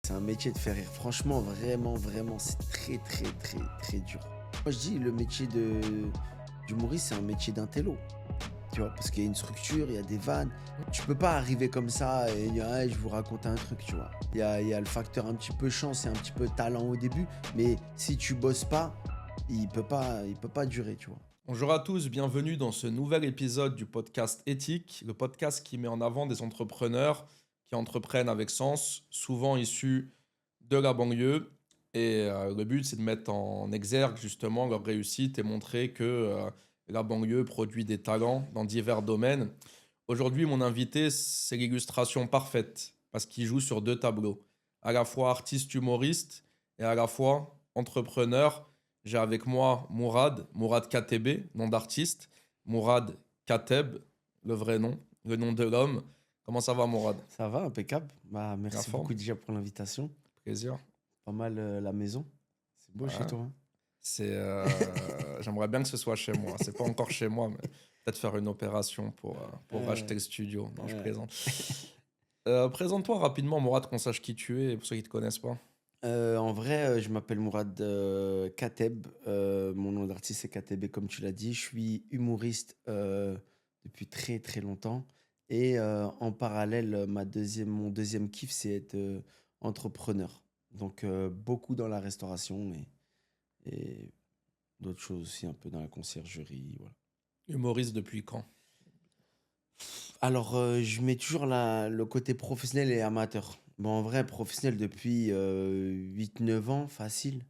C'est un métier de faire rire. Franchement, vraiment, vraiment, c'est très, très, très, très dur. Moi, je dis, le métier d'humoriste, c'est un métier d'intello. Tu vois, parce qu'il y a une structure, il y a des vannes. Tu peux pas arriver comme ça et dire, ah, je vous raconte un truc, tu vois. Il y a le facteur un petit peu chance et un petit peu talent au début, mais si tu bosses pas, il peut pas durer, tu vois. Bonjour à tous, bienvenue dans ce nouvel épisode du podcast Éthique, le podcast qui met en avant des entrepreneurs qui entreprennent avec sens, souvent issus de la banlieue. Et le but, c'est de mettre en exergue justement leur réussite et montrer que la banlieue produit des talents dans divers domaines. Aujourd'hui, mon invité, c'est l'illustration parfaite parce qu'il joue sur deux tableaux, à la fois artiste humoriste et à la fois entrepreneur. J'ai avec moi Mourad KTB, nom d'artiste, Mourad Kateb, le vrai nom, le nom de l'homme. Comment ça va, Mourad? Ça va, impeccable. Bah, La merci forme? beaucoup déjà pour l'invitation. Plaisir. Pas mal la maison. C'est beau chez Ouais. toi, hein. J'aimerais bien que ce soit chez moi. C'est pas encore chez moi, mais peut-être faire une opération pour racheter le studio. Non, je Ouais. plaisante. Présente-toi rapidement, Mourad, qu'on sache qui tu es, pour ceux qui te connaissent pas. En vrai, je m'appelle Mourad Kateb. Mon nom d'artiste, c'est KTB, comme tu l'as dit. Je suis humoriste depuis très très longtemps. Et en parallèle, mon deuxième kiff, c'est être entrepreneur. Donc, beaucoup dans la restauration et d'autres choses aussi, un peu dans la conciergerie. Voilà. Humoriste depuis quand? Alors, je mets toujours le côté professionnel et amateur. Bon, en vrai, professionnel depuis 8-9 ans, facile.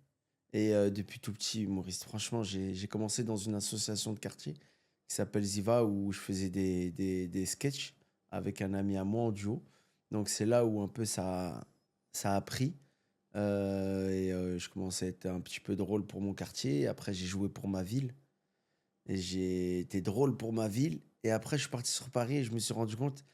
Et depuis tout petit, humoriste. Franchement, j'ai commencé dans une association de quartier qui s'appelle Ziva où je faisais des sketchs avec un ami à moi en duo. Donc, c'est là où un peu ça a pris. Je commençais à être un petit peu drôle pour mon quartier. Après, j'ai joué pour ma ville. Et j'ai été drôle pour ma ville. Et après, je suis parti sur Paris et je me suis rendu compte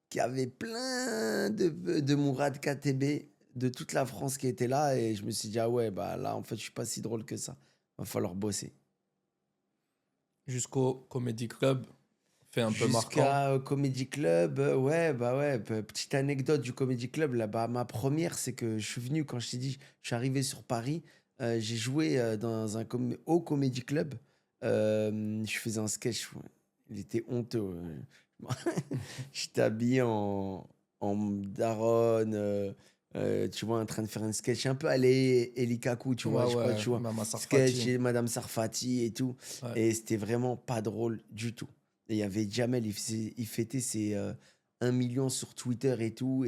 qu'il y avait plein de Mourad KTB de toute la France qui étaient là. Et je me suis dit, ah ouais, bah là, en fait, je suis pas si drôle que ça. Va falloir bosser. Jusqu'au Comedy Club, fait un peu marquant. Jusqu'à Comedy Club, ouais, bah ouais. Petite anecdote du Comedy Club, là, bah, ma première, c'est que je suis venu, quand je t'ai dit, je suis arrivé sur Paris, j'ai joué au Comedy Club. Je faisais un sketch, ouais. Il était honteux, ouais. J'étais habillé en daronne, tu vois, en train de faire un sketch un peu à Elikaku, tu vois, Ouais, je sais pas, ouais, tu vois. Mama Sketch Sarfati. chez Madame Sarfati et tout. Ouais. Et c'était vraiment pas drôle du tout. Et il y avait Jamel, il fêtait ses 1 million sur Twitter et tout.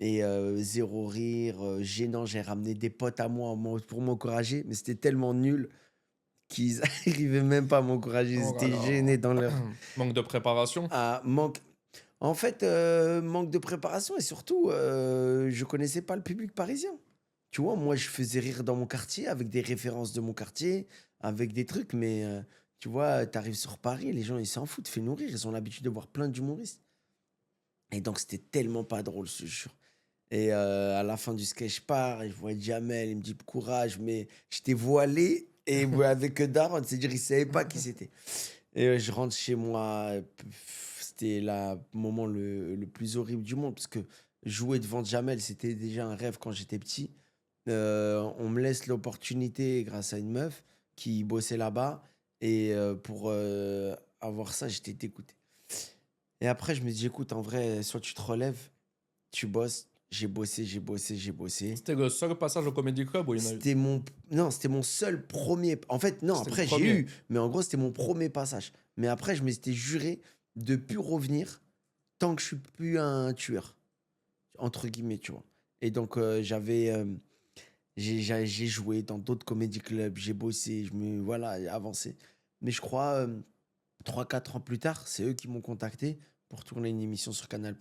Zéro rire, gênant. J'ai ramené des potes à moi pour m'encourager, mais c'était tellement nul qu'ils n'arrivaient même pas à m'encourager. Ils Oh là étaient gênés dans leur. là. Manque de préparation. Ah, En fait, manque de préparation et surtout, je connaissais pas le public parisien. Tu vois, moi, je faisais rire dans mon quartier avec des références de mon quartier, avec des trucs, mais tu vois, tu arrives sur Paris, les gens, ils s'en foutent, fais nourrir, ils ont l'habitude de voir plein d'humoristes. Et donc, c'était tellement pas drôle, je te jure. Et à la fin du sketch, je pars, et je vois Jamel, il me dit courage, mais j'étais voilé et avec Daron, c'est-à-dire, il savait pas qui c'était. Et je rentre chez moi, c'était le moment le plus horrible du monde, parce que jouer devant Jamel, c'était déjà un rêve quand j'étais petit. On me laisse l'opportunité grâce à une meuf qui bossait là-bas, et pour avoir ça, j'étais dégoûté. Et après, je me dis, écoute, en vrai, soit tu te relèves, tu bosses. J'ai bossé, j'ai bossé, j'ai bossé. C'était le seul passage au Comedy Club où il y en a eu. C'était mon... Non, c'était mon seul premier... En fait, non, C'était le après, j'ai premier. eu. Mais en gros, c'était mon premier passage. Mais après, je m'étais juré de plus revenir tant que je suis plus un tueur. Entre guillemets, tu vois. Et donc, j'ai joué dans d'autres comédie clubs, j'ai bossé, voilà, j'ai avancé. Mais je crois, 3-4 ans plus tard, c'est eux qui m'ont contacté pour tourner une émission sur Canal+,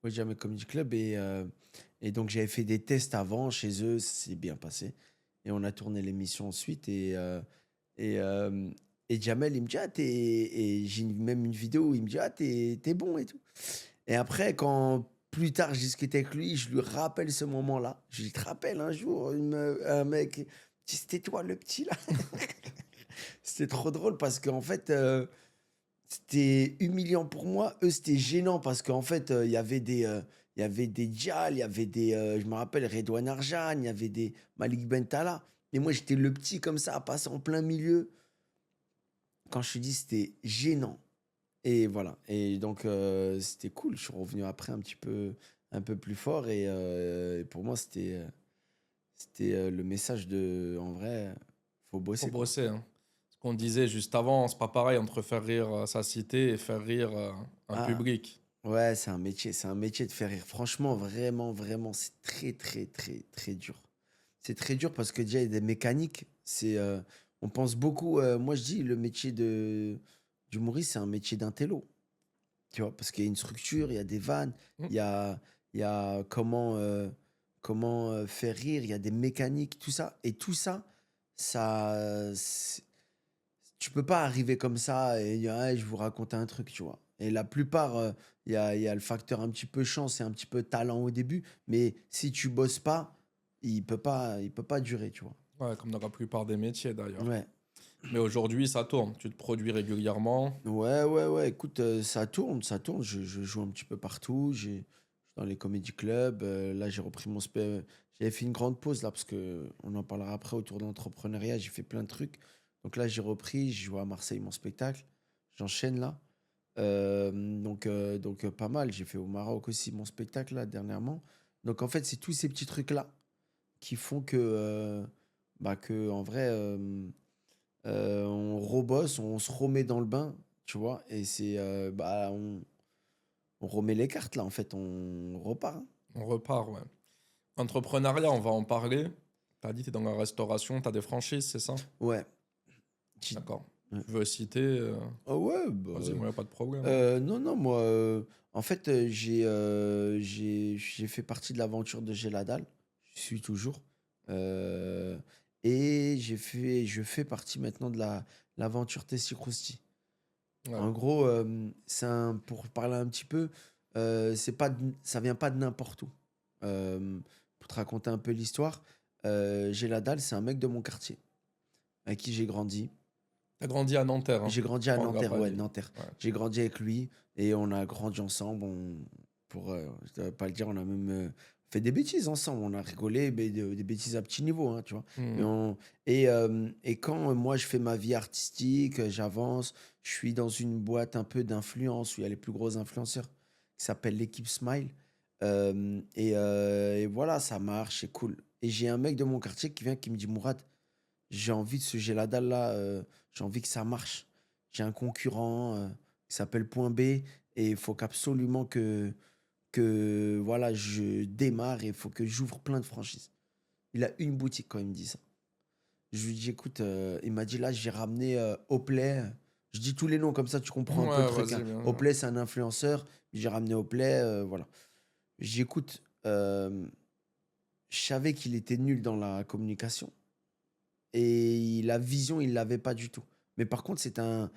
ouais, Jamais Comedy Club. Et donc, j'avais fait des tests avant chez eux, c'est bien passé. Et on a tourné l'émission ensuite. Et, euh, et Jamel, il me dit, ah, et j'ai même une vidéo où il me dit, ah, t'es bon et tout. Et après, quand plus tard je discutais avec lui, je lui rappelle ce moment-là. Je lui dis, te rappelles un jour, un mec, il dit, c'était toi le petit là. C'était trop drôle parce qu'en fait, c'était humiliant pour moi. Eux, c'était gênant parce qu'en fait, il y avait il y avait des Dial, il y avait des, je me rappelle, Redouane Arjan, il y avait des Malik Bentala. Et moi, j'étais le petit comme ça, à passer en plein milieu. Quand je te dis, c'était gênant. Et voilà. Et donc, c'était cool. Je suis revenu après un peu plus fort. Et pour moi, c'était le message de, en vrai, faut Faut bosser, quoi. bosser, hein. Ce qu'on disait juste avant, c'est pas pareil entre faire rire sa cité et faire rire un Ah, public. ouais, c'est un métier. C'est un métier de faire rire. Franchement, vraiment, vraiment, c'est très, très, très, très dur. C'est très dur parce que déjà, il y a des mécaniques. On pense beaucoup. Moi, je dis, le métier d'humoriste, c'est un métier d'intello. Tu vois, parce qu'il y a une structure, il y a des vannes, Mm. il y a comment faire rire, il y a des mécaniques, tout ça. Et tout ça, tu peux pas arriver comme ça et dire, ah, je vous raconte un truc, tu vois. Et la plupart, il y a le facteur un petit peu chance et un petit peu talent au début, mais si tu bosses pas, il peut pas durer, tu vois. Ouais, comme dans la plupart des métiers d'ailleurs. Ouais. Mais aujourd'hui, ça tourne. Tu te produis régulièrement. Ouais, ouais, ouais. Écoute, ça tourne, ça tourne. Je joue un petit peu partout. Dans les comédie clubs. Là, j'ai repris mon j'avais fait une grande pause là parce que on en parlera après autour de l'entrepreneuriat. J'ai fait plein de trucs. Donc là, j'ai repris. J'ai joué à Marseille mon spectacle. J'enchaîne là. Donc, pas mal. J'ai fait au Maroc aussi mon spectacle là dernièrement. Donc en fait, c'est tous ces petits trucs là qui font que en vrai. On rebosse, on se remet dans le bain, tu vois, et on remet les cartes là, en fait, on repart, hein. On repart, ouais. Entrepreneuriat, on va en parler. T'as dit, t'es dans la restauration, t'as des franchises, c'est ça? Ouais. Qui- D'accord. ouais. Tu veux citer Ah ouais, Vas-y, moi, y a pas de problème. non, non, moi, en fait, j'ai fait partie de l'aventure de Géladal, je suis toujours, euh, et je fais partie maintenant de l'aventure Tessie Krusty. Ouais. En gros, pour parler un petit peu, ça vient pas de n'importe où. Pour te raconter un peu l'histoire, j'ai la dalle, c'est un mec de mon quartier, avec qui j'ai grandi. T'as grandi à Nanterre, hein? J'ai grandi Je à crois qu'on l'a Nanterre, pas ouais, dit. Nanterre. Ouais. J'ai grandi avec lui et on a grandi ensemble. Je ne pas le dire, on a même fait des bêtises ensemble. On a rigolé, mais des bêtises à petit niveau, hein, tu vois. Mais Hmm. et quand moi je fais ma vie artistique, j'avance, je suis dans une boîte un peu d'influence où il y a les plus gros influenceurs qui s'appelle l'équipe Smile. Et voilà, ça marche, c'est cool. Et j'ai un mec de mon quartier qui vient qui me dit Mourad, j'ai envie de ce Géladal là, j'ai envie que ça marche. J'ai un concurrent qui s'appelle Point B et il faut qu'absolument que voilà, je démarre et il faut que j'ouvre plein de franchises. Il a une boutique quand il me dit ça. Je lui dis, écoute, il m'a dit là, j'ai ramené Oplay. Je dis tous les noms comme ça, tu comprends un peu le Ouais, truc, hein. vas-y, bien sûr. Oplay, c'est un influenceur. J'ai ramené Oplay, voilà. Je dis, écoute, je savais qu'il était nul dans la communication. Et la vision, il l'avait pas du tout. Mais par contre, c'était un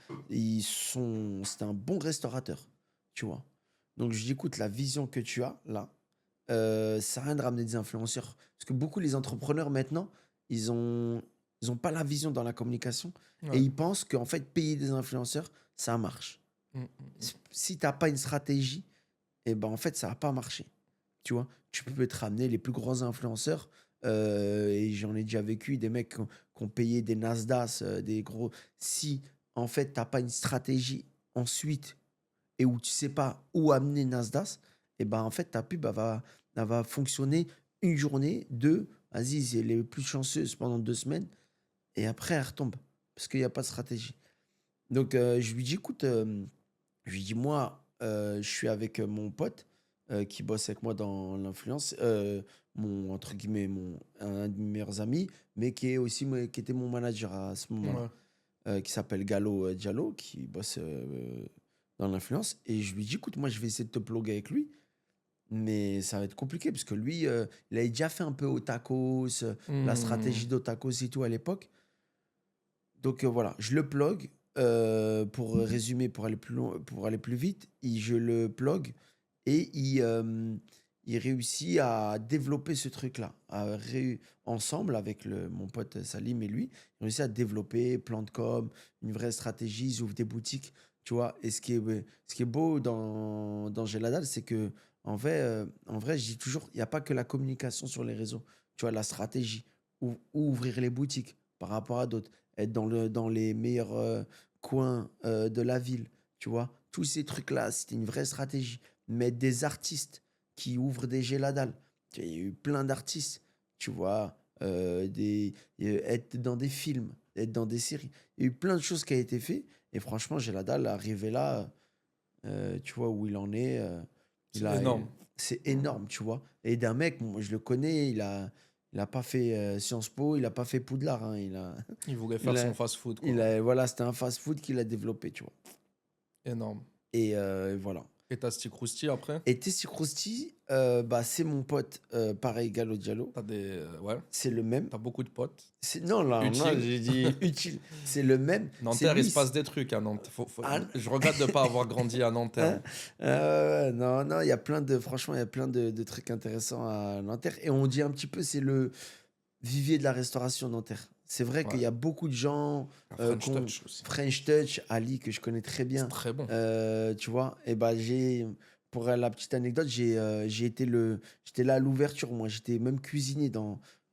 bon restaurateur, tu vois. Donc je dis, écoute, la vision que tu as là, ça sert à rien de ramener des influenceurs. Parce que beaucoup les entrepreneurs maintenant, ils ont pas la vision dans la communication et Ouais. ils pensent qu'en fait, payer des influenceurs, ça marche. Hmm, hmm, Si t'as pas une stratégie, et ben en fait, ça va pas marcher. Tu vois, tu peux te ramener les plus gros influenceurs, et j'en ai déjà vécu, des mecs qui ont payé des Nasdaq, des gros. Si en fait, t'as pas une stratégie ensuite et où tu sais pas où amener Nasdaq, et ben en fait, ta pub elle va fonctionner une journée, deux, vas-y, c'est les plus chanceuses pendant 2 semaines, et après, elle retombe parce qu'il n'y a pas de stratégie. Donc, je lui dis, écoute, je lui dis, moi, je suis avec mon pote qui bosse avec moi dans l'influence, entre guillemets, un de mes meilleurs amis, mais qui était mon manager à ce hmm. moment-là, Ouais. qui s'appelle Gallo Diallo, qui bosse dans l'influence. Et je lui dis, écoute, moi, je vais essayer de te plugger avec lui, mais ça va être compliqué parce que lui, il avait déjà fait un peu au tacos, la Hmm. stratégie d'Otakos et tout à l'époque. Donc voilà, je le plug. Pour résumer, pour aller plus vite, je le plug et il réussit à développer ce truc-là. Ensemble, avec mon pote Salim et lui, il réussit à développer plan de com, une vraie stratégie, ils ouvrent des boutiques, tu vois. Et ce qui est beau dans Geladal, c'est que En vrai, je dis toujours, il n'y a pas que la communication sur les réseaux. Tu vois, la stratégie, ou ouvrir les boutiques par rapport à d'autres, être dans les meilleurs coins de la ville, tu vois. Tous ces trucs-là, c'était une vraie stratégie. Mettre des artistes qui ouvrent des Géladal. Il y a eu plein d'artistes, tu vois, être dans des films, être dans des séries. Il y a eu plein de choses qui ont été faites. Et franchement, Géladal, arrivé là, tu vois, où il en est. Il C'est a, énorme. c'est énorme, tu vois. Et d'un mec, moi, je le connais, il a pas fait Sciences Po, il a pas fait Poudlard, hein, Il voulait il faire a, son fast-food, quoi. voilà, c'était un fast-food qu'il a développé, tu vois. Énorme. Et voilà. Et t'as Stick Krusty après? Et Tessie Krusty, bah, c'est mon pote, pareil, Gallo Diallo. T'as des... ouais. C'est le même. T'as beaucoup de potes. Non, là, Utile. j'ai dit utile. C'est le même. C'est Nanterre, il lui. se passe des trucs à Nantes. Ah, Je regrette de ne pas avoir grandi à Nanterre, hein? hein. Non, non, il y a plein de, franchement, il y a plein de trucs intéressants à Nanterre. Et on dit un petit peu, c'est le vivier de la restauration Nanterre. C'est vrai qu'il Ouais. y a beaucoup de gens, Un French qu'on Touch aussi. French Touch, Ali, que je connais très C'est bien, très bon. tu vois. Et bah, pour la petite anecdote, j'étais là à l'ouverture, moi. J'étais même cuisinier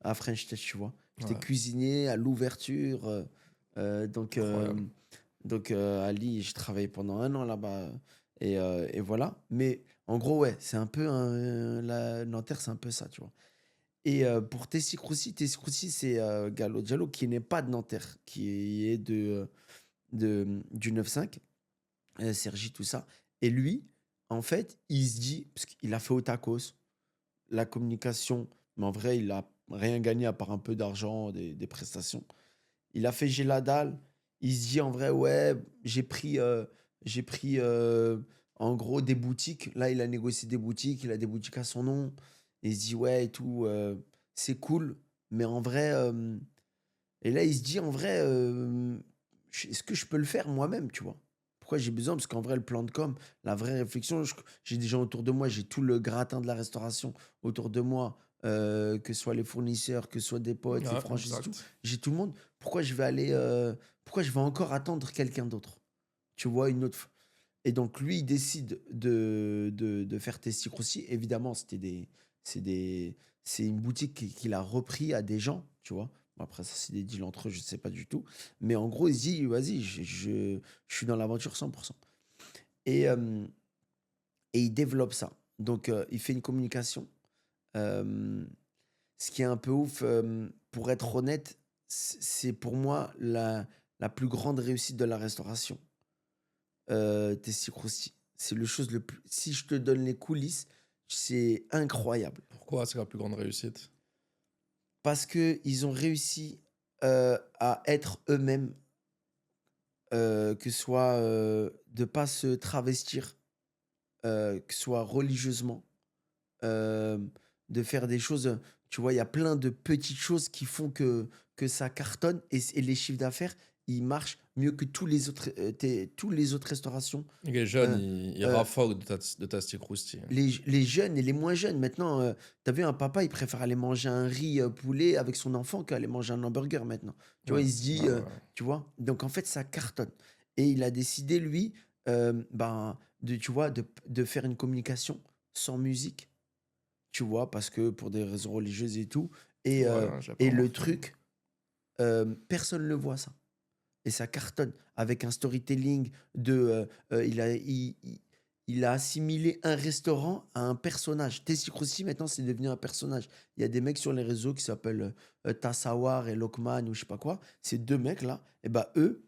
à French Touch, tu vois. J'étais Ouais, cuisinier à l'ouverture. Donc, incroyable. Ali, j'ai travaillé pendant 1 an là-bas. Et voilà. Mais en gros, ouais, c'est un peu la Nanterre, c'est un peu ça, tu vois. Et pour Tessie Kroussi, c'est Gallo Diallo qui n'est pas de Nanterre, qui est du 9-5, Sergi, tout ça. Et lui, en fait, il se dit, parce qu'il a fait au tacos, la communication, mais en vrai, il a rien gagné à part un peu d'argent, des prestations. Il a fait Géladal. Il se dit en vrai, ouais, j'ai pris en gros des boutiques. Là, il a négocié des boutiques. Il a des boutiques à son nom. Et il se dit, ouais, et tout, c'est cool. Mais en vrai, et là, il se dit en vrai, est-ce que je peux le faire moi-même, tu vois? Pourquoi j'ai besoin? Parce qu'en vrai, le plan de com, la vraie réflexion, j'ai des gens autour de moi, j'ai tout le gratin de la restauration autour de moi, que ce soit les fournisseurs, que ce soit des potes, les Ouais, franchises et tout. exact. J'ai tout le monde. Pourquoi je vais encore attendre quelqu'un d'autre? Tu vois, une autre. Et donc, lui, il décide de faire Testy Crousty. Évidemment, c'est des, c'est une boutique qu'il a repris à des gens, tu vois. Bon, après, ça, c'est des deals entre eux, je ne sais pas du tout. Mais en gros, il se dit, vas-y, je suis dans l'aventure 100%. Et, euh, et il développe ça. Donc, il fait une communication. Euh, Ce qui est un peu ouf, pour être honnête, c'est pour moi la plus grande réussite de la restauration. Tessie Crousty. C'est le chose le plus. Si je te donne les coulisses, c'est incroyable. Pourquoi c'est la plus grande réussite? Parce qu'ils ont réussi à être eux-mêmes, que ce soit de pas se travestir, que ce soit religieusement, euh, de faire des choses. Tu vois, il y a plein de petites choses qui font que ça cartonne et les chiffres d'affaires, ils marchent mieux que tous les autres restaurations. Les jeunes, euh, ils euh, raffolent de ta Stick Krusty. les jeunes et les moins jeunes, maintenant, t'as vu, un papa, il préfère aller manger un riz poulet avec son enfant qu'aller manger un hamburger maintenant. Tu vois, Ouais, il se dit, ouais, ouais. tu vois, donc en fait, ça cartonne. Et il a décidé, lui, tu vois, de faire une communication sans musique, tu vois, parce que pour des raisons religieuses et tout. Et, Ouais, euh, j'ai pas et le remarqué. truc, personne ne le voit, ça. Et ça cartonne avec un storytelling il a assimilé un restaurant à un personnage. Tessie Crousty, maintenant, c'est devenu un personnage. Il y a des mecs sur les réseaux qui s'appellent Tassawar et Lokman ou je sais pas quoi. Ces deux mecs-là, et bah, eux,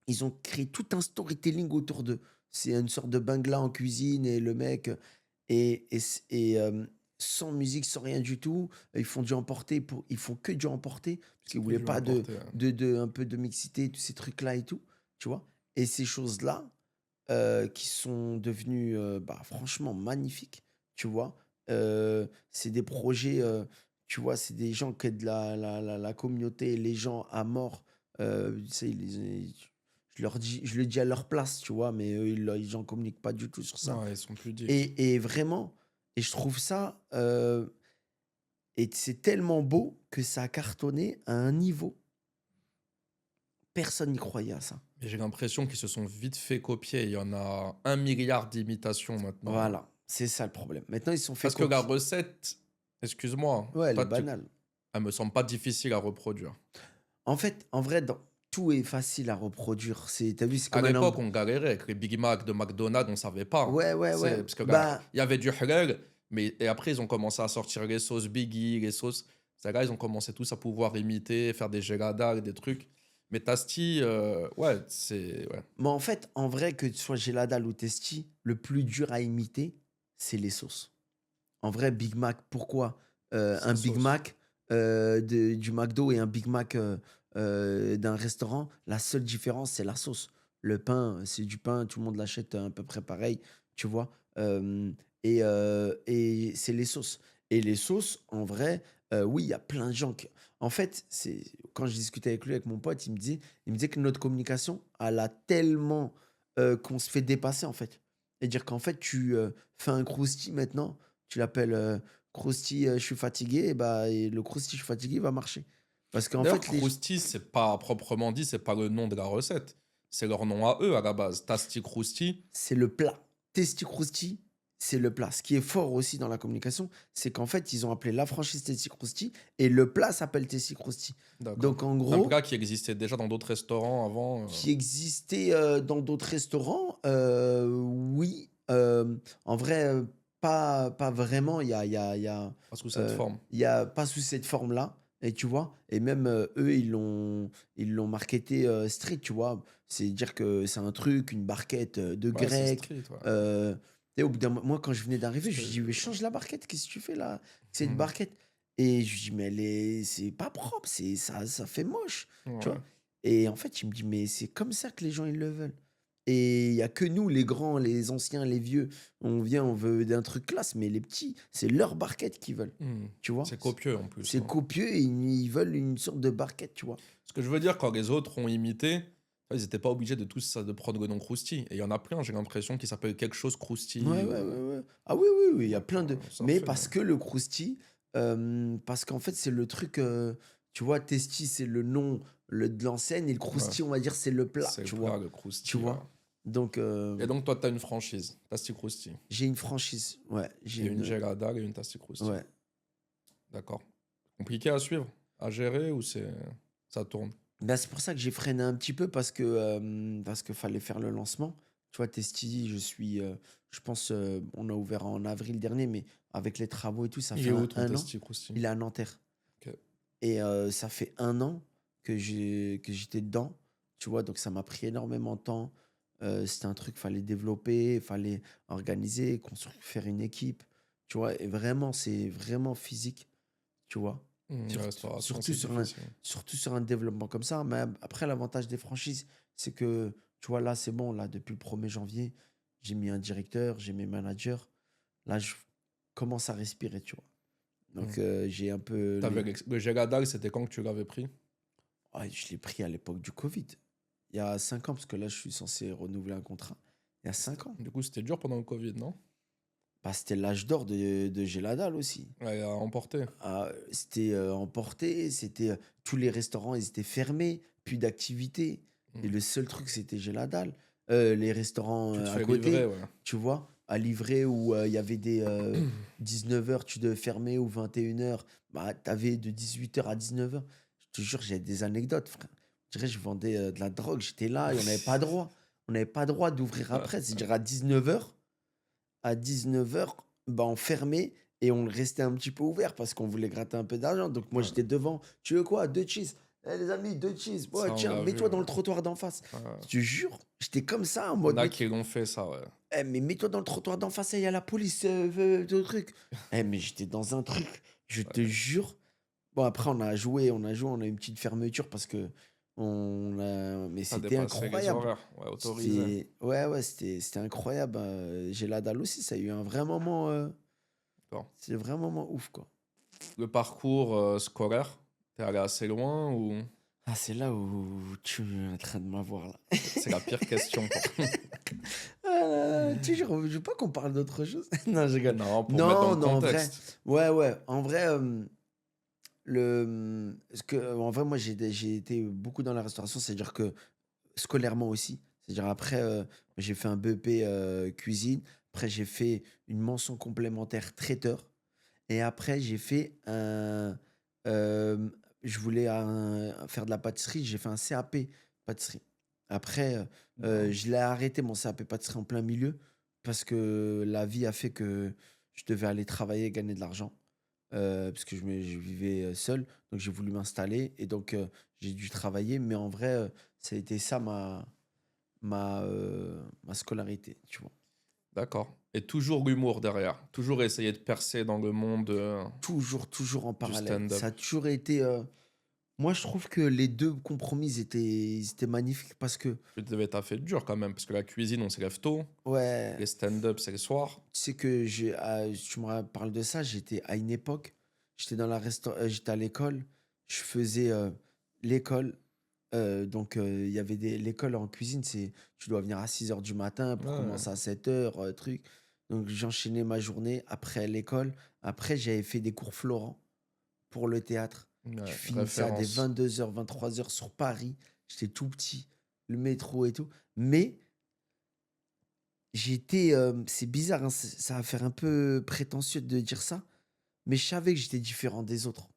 ils ont créé tout un storytelling autour d'eux. C'est une sorte de bangla en cuisine et le mec, sans musique, sans rien du tout, ils font du emporté, ils font que du emporté parce C'est qu'ils que voulaient du pas importé, ouais. un peu de mixité, tous ces trucs-là et tout, tu vois. Et ces choses-là, qui sont devenues, bah, franchement magnifiques, tu vois. C'est des projets, tu vois, c'est des gens qui aident la communauté, les gens à mort. Tu sais, je le dis à leur place, tu vois, mais eux, ils n'en communiquent pas du tout sur ça. Ouais, ils sont pudiques. Et vraiment, et je trouve ça, et c'est tellement beau que ça a cartonné à un niveau. Personne n'y croyait à ça. Et j'ai l'impression qu'ils se sont vite fait copier. Il y en a 1 milliard d'imitations maintenant, hein. Voilà. C'est ça le problème. Maintenant, ils se sont fait Parce que la copier. recette, excuse-moi, Ouais, elle est toi, banale. elle me semble pas difficile à reproduire. En fait, en vrai, tout est facile à reproduire. T'as vu, c'est À comme un l'époque, hamburger. on galérait avec les Big Mac de McDonald's, on savait pas. Ouais, ouais, ouais. C'est parce que là, Bah, il y avait du halal, mais et après ils ont commencé à sortir les sauces Biggie, les sauces. C'est là ils ont commencé tous à pouvoir imiter, faire des geladas et des trucs. Mais Tasty, ouais, c'est ouais. mais en fait, en vrai, que tu sois Geladal ou Testi, le plus dur à imiter, c'est les sauces. En vrai, Big Mac, pourquoi C'est un les Big sauces. Mac du McDo et un Big Mac d'un restaurant, la seule différence, c'est la sauce. Le pain, c'est du pain, tout le monde l'achète à peu près pareil, tu vois. Et c'est les sauces. Et les sauces, en vrai, oui, il y a plein de gens qui... En fait, quand je discutais avec lui, avec mon pote, il me disait que notre communication, elle a tellement qu'on se fait dépasser, en fait. C'est-à-dire qu'en fait, tu fais un croustille maintenant, tu l'appelles Krusty, je suis fatigué, et le Krusty, je suis fatigué, va marcher. Parce qu'en D'ailleurs, fait, Krusty, c'est pas proprement dit, c'est pas le nom de la recette. C'est leur nom à eux à la base. Tasty Krusty. c'est le plat. Tasty Krusty, c'est le plat. Ce qui est fort aussi dans la communication, c'est qu'en fait, ils ont appelé la franchise Tasty Krusty et le plat s'appelle Tasty Krusty. D'accord. Donc, en Un gros, plat qui existait déjà dans d'autres restaurants avant. qui existait dans d'autres restaurants, oui. En vrai, pas vraiment. Pas sous cette Euh, forme. Il y a pas sous cette forme-là. Et tu vois, et même eux, ils l'ont marketé street, tu vois. C'est dire que c'est un truc, une barquette de Ouais, c'est grec. street, ouais. Euh, et au bout moi, quand je venais d'arriver, Parce je que. lui dis, mais change la barquette, qu'est-ce que tu fais là? Cette Hmm. barquette. Et je lui dis, mais c'est pas propre, ça fait moche, tu Ouais. vois. Et en fait, il me dit, mais c'est comme ça que les gens, ils le veulent. Et il y a que nous, les grands, les anciens, les vieux, on vient, on veut d'un truc classe, mais les petits, c'est leur barquette qu'ils veulent. Hmm. Tu vois? C'est copieux en plus, C'est hein. copieux et ils veulent une sorte de barquette, tu vois? Ce que je veux dire, quand les autres ont imité, ils n'étaient pas obligés de prendre le nom Krusty. Et il y en a plein, j'ai l'impression, qui s'appellent quelque chose Ouais, Krusty. ouais, ouais, ouais. Ah oui, oui, oui, il y a Donc, plein de. ça Mais fait. parce que le croustille, parce qu'en fait, c'est le truc, tu vois, Testi, c'est le nom de l'enseigne, et le Ouais. croustille, on va dire, c'est le plat, C'est le tu plat, vois? le Tu Krusty, ouais. vois? Donc, Et donc, toi, tu as une franchise, Tasty Krusty. j'ai une franchise. Ouais, j'ai Et une une. Gelada et une Tasty Krusty. Ouais. D'accord. Compliqué à suivre, à gérer ou ça tourne? Bah, c'est pour ça que j'ai freiné un petit peu parce que fallait faire le lancement. Tu vois, Testi, je pense, on a ouvert en avril dernier, mais avec les travaux et tout, ça Il fait est où un, ton un an. Tasty Krusty? Il est à Nanterre. Ok. Et ça fait un an que j'étais dedans, tu vois, donc ça m'a pris énormément de temps. C'était un truc, fallait développer, fallait organiser, construire, faire une équipe, tu vois. Et vraiment, c'est vraiment physique, tu vois. La Surtout, restauration, surtout c'est sur un, difficile. surtout sur un développement comme ça. Mais après, l'avantage des franchises, c'est que, tu vois, là, c'est bon, là, depuis le 1er janvier, j'ai mis un directeur, j'ai mes managers. Là, je commence à respirer, tu vois. Donc, Hmm. j'ai un peu Le Gelada, c'était quand que tu l'avais pris? Ouais, je l'ai pris à l'époque du Covid. Il y a 5 ans, parce que là, je suis censé renouveler un contrat. Il y a 5 ans. Du coup, c'était dur pendant le Covid, non? Bah, c'était l'âge d'or de Géladal aussi. Ouais, à emporter. Ah, c'était emporté, c'était tous les restaurants, ils étaient fermés, plus d'activité. Et Hmm. le seul truc, c'était Géladal. Les restaurants Tu te à fais livrer, côté, ouais. tu vois, à livrer où il y avait des 19h, tu devais fermer ou 21h. Bah, t'avais de 18h à 19h. Je te jure, j'ai des anecdotes, frère. Je dirais, je vendais de la drogue, j'étais là et on n'avait pas droit. On n'avait pas droit d'ouvrir après. C'est-à-dire à 19h, bah, on fermait et on restait un petit peu ouvert parce qu'on voulait gratter un peu d'argent. Donc moi, Ouais. j'étais devant. Tu veux quoi? 2 cheese. Eh, les amis, 2 cheese. Ouais, Ça, on tiens, l'a vu, mets-toi dans ouais. le trottoir d'en face. Ouais. Je te jure, j'étais comme ça en Il y en mode, a qui l'ont fait, ça, ouais. mais mets-toi dans le trottoir d'en face, il y a la police, le truc. Mais j'étais dans un truc, je te jure. Bon, après, on a eu une petite fermeture parce que mais Ça c'était dépasserait les incroyable. horaires, ouais, autorisé. Ouais, c'était incroyable. J'ai la dalle aussi, ça a eu un vrai moment. D'accord. C'est un vrai moment ouf, quoi. Le parcours scolaire, t'es allé assez loin ou Ah, c'est là où tu es en train de m'avoir, là. c'est la pire question quoi. Je veux pas qu'on parle d'autre chose. Non, je rigole. Non, pour mettre dans Non, le non, en vrai. contexte. Ouais, ouais. En vrai, en vrai, moi, j'ai été beaucoup dans la restauration, c'est-à-dire que scolairement aussi. C'est-à-dire après, j'ai fait un BEP cuisine. Après, j'ai fait une mention complémentaire traiteur. Et après, j'ai fait un. Je voulais faire de la pâtisserie. J'ai fait un CAP pâtisserie. Après, D'accord. je l'ai arrêté, mon CAP pâtisserie, en plein milieu. Parce que la vie a fait que je devais aller travailler, gagner de l'argent. Parce que je vivais seul. Donc, j'ai voulu m'installer. Et donc, j'ai dû travailler. Mais en vrai, ça a été ça ma scolarité, tu vois. D'accord. Et toujours l'humour derrière. Toujours essayer de percer dans le monde Toujours en du parallèle. Ça stand-up. a toujours été. Moi, je trouve que les deux compromis ils étaient magnifiques parce que, Tu devais taffer dur quand même, parce que la cuisine, on se lève tôt. ouais, Les stand-up, c'est le soir. tu sais que tu me parles de ça, j'étais à une époque, j'étais à l'école, je faisais l'école. Donc, il y avait l'école en cuisine, tu dois venir à 6 h du matin pour Ouais, commencer à 7 h, truc. Donc, j'enchaînais ma journée après l'école. Après, j'avais fait des cours Florent pour le théâtre. Je ouais, finissais à des référence. 22 h, 23 h sur Paris. J'étais tout petit, le métro et tout. Mais c'est bizarre, hein, ça va faire un peu prétentieux de dire ça, mais je savais que j'étais différent des autres.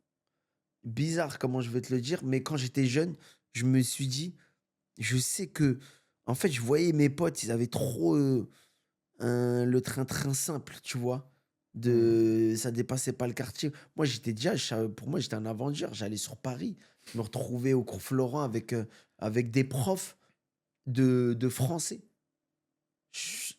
Bizarre comment je vais te le dire, mais quand j'étais jeune, je me suis dit, je sais que, en fait, je voyais mes potes, ils avaient trop le train-train simple, tu vois. Hmm. Ça dépassait pas le quartier. Moi, pour moi, j'étais un Avenger. J'allais sur Paris, je me retrouvais au cours Florent avec des profs de français.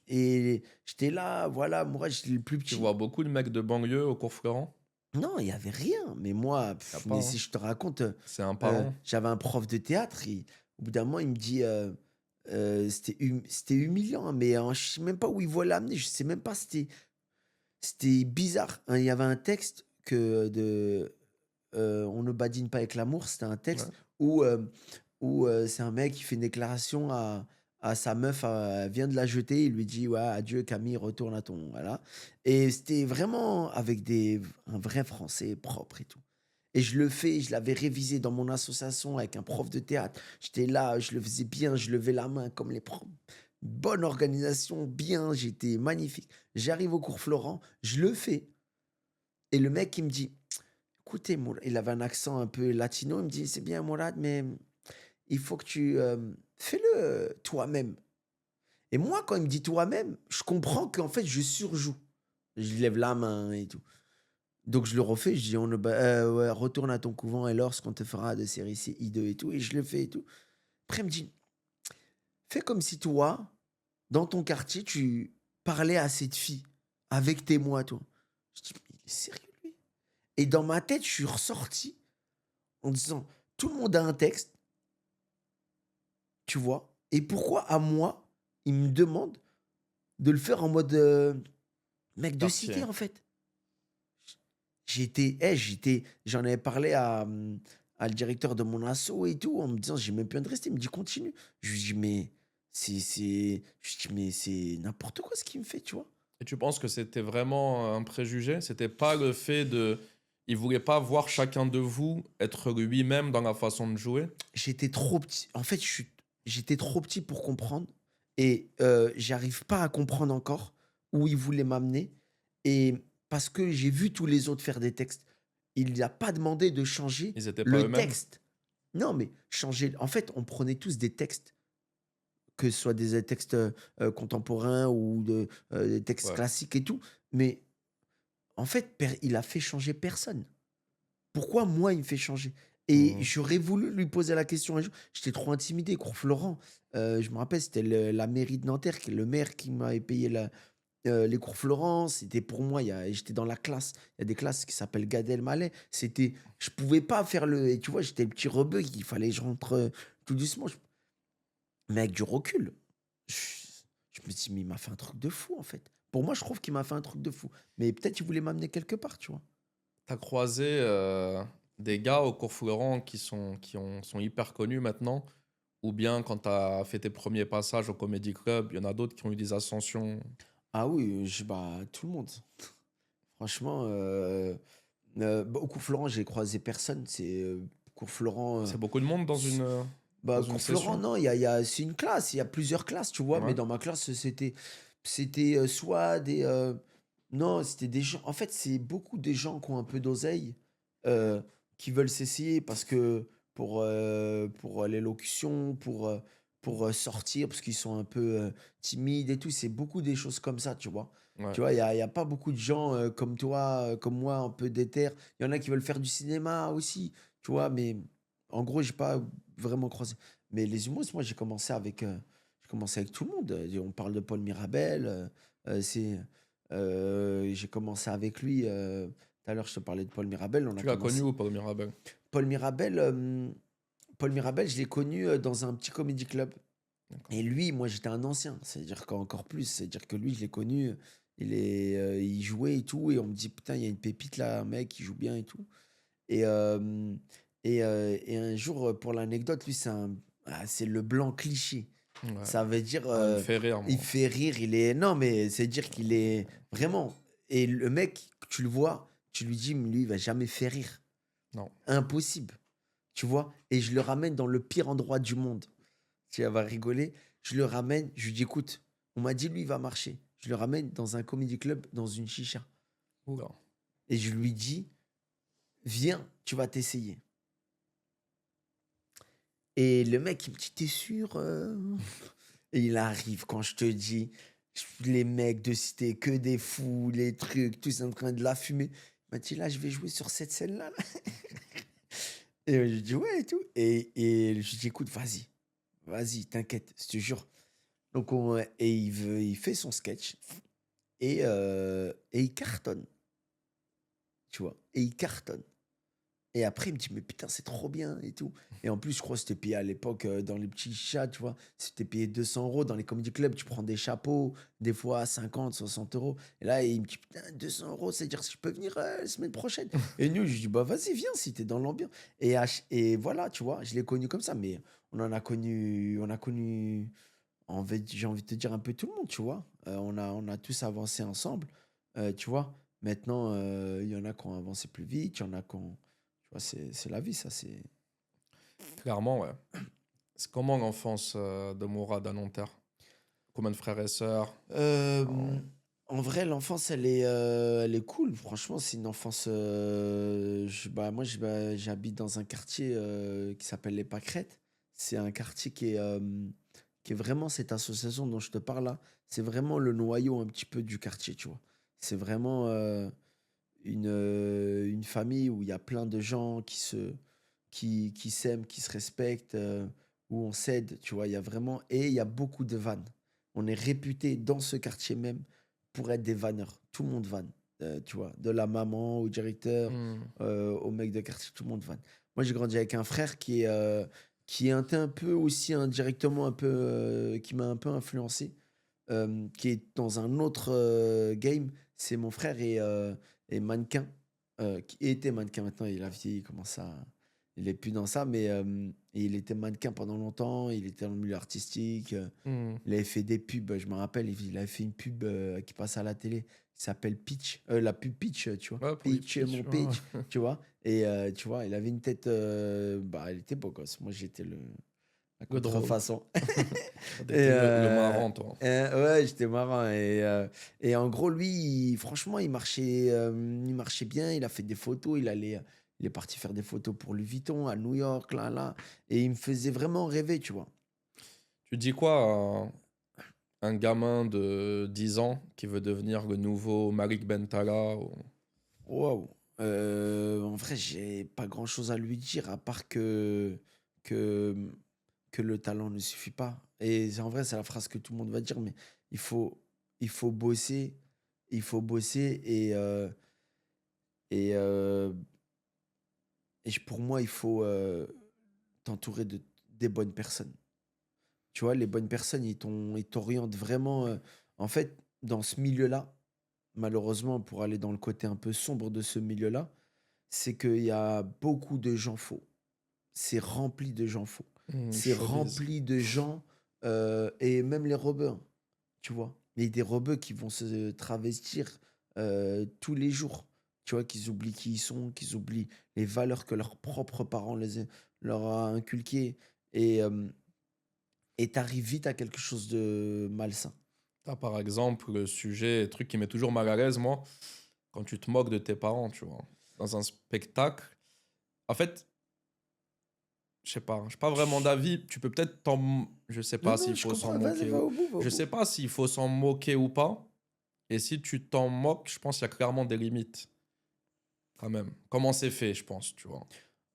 Et j'étais là, voilà, moi, j'étais le plus Tu petit. vois beaucoup de mecs de banlieue au cours Florent? Non, il y avait rien. Mais moi, Y a pas, mais hein. si je te raconte, C'est un parent. j'avais un prof de théâtre. Au bout d'un moment, il me dit, c'était humiliant, hein, mais je sais même pas où il voit l'amener. Je sais même pas. C'était bizarre, hein. Il y avait un texte On ne badine pas avec l'amour. C'était un Ouais. texte où c'est un mec qui fait une déclaration à sa meuf, elle vient de la jeter. Il lui dit, ouais, adieu Camille, retourne à ton. Voilà. Et c'était vraiment avec un vrai français propre et tout. Et je l'avais révisé dans mon association avec un prof de théâtre. J'étais là, je le faisais bien, je levais la main comme les profs. Bonne organisation, bien, j'étais magnifique. J'arrive au cours Florent, je le fais. Et le mec, il me dit, écoutez, Mourad, il avait un accent un peu latino, il me dit, c'est bien Mourad, mais il faut que tu fais-le toi-même. Et moi, quand il me dit toi-même, je comprends qu'en fait, je surjoue. Je lève la main et tout. Donc je le refais, je dis, ouais, retourne à ton couvent et lorsqu'on te fera de série C, I2 et tout, et je le fais et tout. Après, il me dit, fais comme si toi, dans ton quartier, tu parlais à cette fille, avec tes mots à toi. Je dis, mais il est sérieux, lui? Et dans ma tête, je suis ressorti en disant, tout le monde a un texte, tu vois, et pourquoi à moi, il me demande de le faire en mode mec de cité, Quartier. en fait. J'en avais parlé à le directeur de mon asso et tout, en me disant, j'ai même plus envie de rester. Il me dit, continue. Je lui dis, mais c'est n'importe quoi ce qu'il me fait, tu vois. Et tu penses que c'était vraiment un préjugé? C'était pas le fait de... Il voulait pas voir chacun de vous être lui-même dans la façon de jouer? J'étais trop petit. En fait, j'étais trop petit pour comprendre. Et j'arrive pas à comprendre encore où il voulait m'amener. Et parce que j'ai vu tous les autres faire des textes, il n'a pas demandé de changer Ils étaient pas le eux-mêmes? texte. Non, mais changer. En fait, on prenait tous des textes, que ce soit des textes contemporains ou des textes Ouais. classiques et tout. Mais en fait, il a fait changer personne. Pourquoi moi, il me fait changer? Et Mhm. j'aurais voulu lui poser la question un jour. J'étais trop intimidé, cours Florent. Je me rappelle, c'était la mairie de Nanterre, qui est le maire qui m'avait payé les cours Florent. C'était pour moi, j'étais dans la classe. Il y a des classes qui s'appellent Gad Elmaleh. Je pouvais pas faire et tu vois, j'étais le petit rebeu, il fallait que je rentre tout doucement. Mais avec du recul, je, je me dis, mais il m'a fait un truc de fou, en fait. Pour moi, je trouve qu'il m'a fait un truc de fou. Mais peut-être il voulait m'amener quelque part, tu vois. T'as croisé des gars au cours Florent sont hyper connus maintenant? Ou bien quand t'as fait tes premiers passages au Comedy Club, il y en a d'autres qui ont eu des ascensions? Ah oui, bah, tout le monde. Franchement, au cours Florent, j'ai croisé personne. Cours Florent. C'est beaucoup de monde Bah, dans une cours Florent, session? non, c'est une classe. Il y a plusieurs classes, tu vois. Mais Ouais. dans ma classe, c'était. C'était soit des. Non, c'était des gens. En fait, c'est beaucoup des gens qui ont un peu d'oseille, euh, qui veulent s'essayer parce que pour l'élocution, pour sortir, parce qu'ils sont un peu timides et tout. C'est beaucoup des choses comme ça, tu vois. Ouais. Tu vois, il y a pas beaucoup de gens comme toi, comme moi, un peu déter. Il y en a qui veulent faire du cinéma aussi, tu vois, mais en gros, j'ai pas vraiment croisé. Mais les humoristes, moi, j'ai commencé avec tout le monde. On parle de Paul Mirabel. C'est, j'ai commencé avec lui. Tout à l'heure, je te parlais de Paul Mirabel. On a Tu l'as connu commencé. ou pas, Mirabel? Paul Mirabel, Paul Mirabel, je l'ai connu dans un petit comédie club. D'accord. Et lui, moi, j'étais un ancien. C'est-à-dire qu'encore plus. C'est-à-dire que lui, je l'ai connu. Il jouait et tout. Et on me dit, putain, il y a une pépite là, un mec qui joue bien et tout. Et, et un jour, pour l'anecdote, lui, c'est le blanc cliché. Ouais. Ça veut dire, Ah, il me fait rire, il moi. fait rire, il est. Non, mais c'est dire qu'il est vraiment. Et le mec, tu le vois, tu lui dis, mais lui, il va jamais faire rire. Non. Impossible. Tu vois? Et je le ramène dans le pire endroit du monde. Tu vas rigoler. Je le ramène, je lui dis, écoute, on m'a dit, lui, il va marcher. Je le ramène dans un comedy club, dans une chicha. Oula. Et je lui dis, viens, tu vas t'essayer. Et le mec, il me dit, t'es sûr Et il arrive, quand je te dis, les mecs de cité, que des fous, les trucs, tous en train de la fumer. Il m'a dit, là, je vais jouer sur cette scène-là. Là. Et je lui dis, ouais, et tout. Et je lui dis, écoute, vas-y, t'inquiète, je te jure. Donc, il fait son sketch et il cartonne, tu vois. Et il cartonne. Et après, il me dit, mais putain, c'est trop bien et tout. Et en plus, je crois que c'était payé à l'époque dans les petits chats, tu vois. C'était payé 200 € dans les comedy clubs. Tu prends des chapeaux, des fois 50, 60 €. Et là, il me dit, putain, 200 €, c'est-à-dire que je peux venir la semaine prochaine. Et nous, je dis, bah vas-y, viens si t'es dans l'ambiance. Et voilà, tu vois, je l'ai connu comme ça. Mais on a connu, j'ai envie de te dire un peu tout le monde, tu vois. On a tous avancé ensemble, tu vois. Maintenant, il y en a qui ont avancé plus vite, il y en a qui ont. Tu vois, c'est la vie, ça, c'est. Clairement, ouais. C'est comment l'enfance de Mourad à Nanterre? Combien de frères et sœurs? Euh, En- En vrai, l'enfance, elle est cool. Franchement, c'est une enfance. Moi, j'habite dans un quartier qui s'appelle les Pâquerettes. C'est un quartier qui est vraiment cette association dont je te parle là. C'est vraiment le noyau un petit peu du quartier, tu vois. C'est vraiment une famille où il y a plein de gens qui s'aiment, qui se respectent, où on s'aide, tu vois. Il y a vraiment. Et il y a beaucoup de vannes. On est réputé dans ce quartier même pour être des vanneurs. Tout le monde vanne, tu vois. De la maman au directeur, Hmm. au mec de quartier, tout le monde vanne. Moi, j'ai grandi avec un frère qui est un peu aussi indirectement un peu, qui m'a un peu influencé, qui est dans un autre game. C'est mon frère et mannequin, qui était mannequin maintenant, il a vieilli, il commence à. Il est plus dans ça, mais il était mannequin pendant longtemps, il était dans le milieu artistique, Hmm. il avait fait des pubs, je me rappelle, il avait fait une pub qui passe à la télé, qui s'appelle Pitch, la pub Pitch, tu vois. Ouais, pour les Pitch, pitchs, mon ouais. pitch, tu vois. Et tu vois, il avait une tête, bah, il était beau gosse. Moi, j'étais la Le drôle. contrefaçon. Toi, Et, t'étais le marrant, toi. ouais, j'étais marrant. Et en gros, lui, franchement, il marchait bien. Il a fait des photos. Il est parti faire des photos pour Louis Vuitton à New York, là, là. Et il me faisait vraiment rêver, tu vois. Tu dis quoi à un gamin de 10 ans qui veut devenir le nouveau Malik Bentala Waouh. En vrai, j'ai pas grand-chose à lui dire à part que, que le talent ne suffit pas. Et en vrai, c'est la phrase que tout le monde va dire, mais il faut, il faut bosser. Il faut bosser et, pour moi, il faut t'entourer des bonnes personnes. Tu vois, les bonnes personnes, ils t'orientent vraiment. En fait, dans ce milieu-là, malheureusement, pour aller dans le côté un peu sombre de ce milieu-là, c'est qu'il y a beaucoup de gens faux. C'est rempli de gens faux. C'est showbiz? rempli de gens, et même les rebeux, hein, tu vois. Il y a des rebeux qui vont se travestir tous les jours. Tu vois, qu'ils oublient qui ils sont, qu'ils oublient les valeurs que leurs propres parents leur a inculquées. Et t'arrives vite à quelque chose de malsain. T'as par exemple le sujet, truc qui met toujours mal à l'aise, moi, quand tu te moques de tes parents, tu vois. Dans un spectacle. En fait, je sais pas vraiment d'avis. Tu peux peut-être t'en. Je sais Non, pas non, s'il je faut s'en comprends. Vas-y, moquer va ou. au bout, va au Je bout. sais pas s'il faut s'en moquer ou pas. Et si tu t'en moques, je pense qu'il y a clairement des limites, quand même. Comment c'est fait, je pense, tu vois.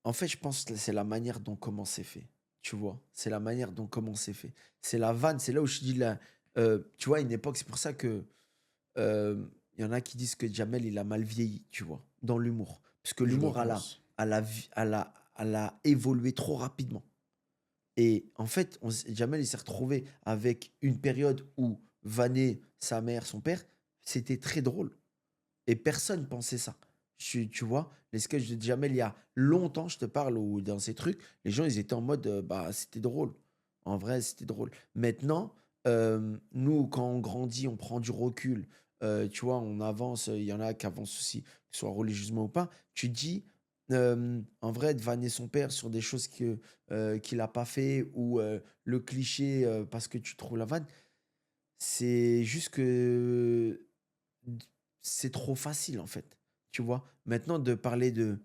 En fait, je pense que c'est la manière dont comment c'est fait. Tu vois? C'est la manière dont comment c'est fait. C'est la vanne, c'est là où je dis là, tu vois, à une époque, c'est pour ça que il y en a qui disent que Jamel, il a mal vieilli, tu vois, dans l'humour. Parce que Je le l'humour, pense. elle a évolué trop rapidement. Et en fait, Jamel, il s'est retrouvé avec une période où vanner sa mère, son père, c'était très drôle. Et personne pensait ça. Tu vois, les sketchs de Jamel, il y a longtemps, je te parle, ou dans ces trucs, les gens, ils étaient en mode, bah, c'était drôle. En vrai, c'était drôle. Maintenant, nous, quand on grandit, on prend du recul. Tu vois, on avance. Il y en a qui avancent aussi, que ce soit religieusement ou pas. Tu te dis, en vrai, de vanner son père sur des choses qu'il n'a pas fait, ou le cliché parce que tu trouves la vanne, c'est juste que d c'est trop facile, en fait, tu vois? Maintenant de parler de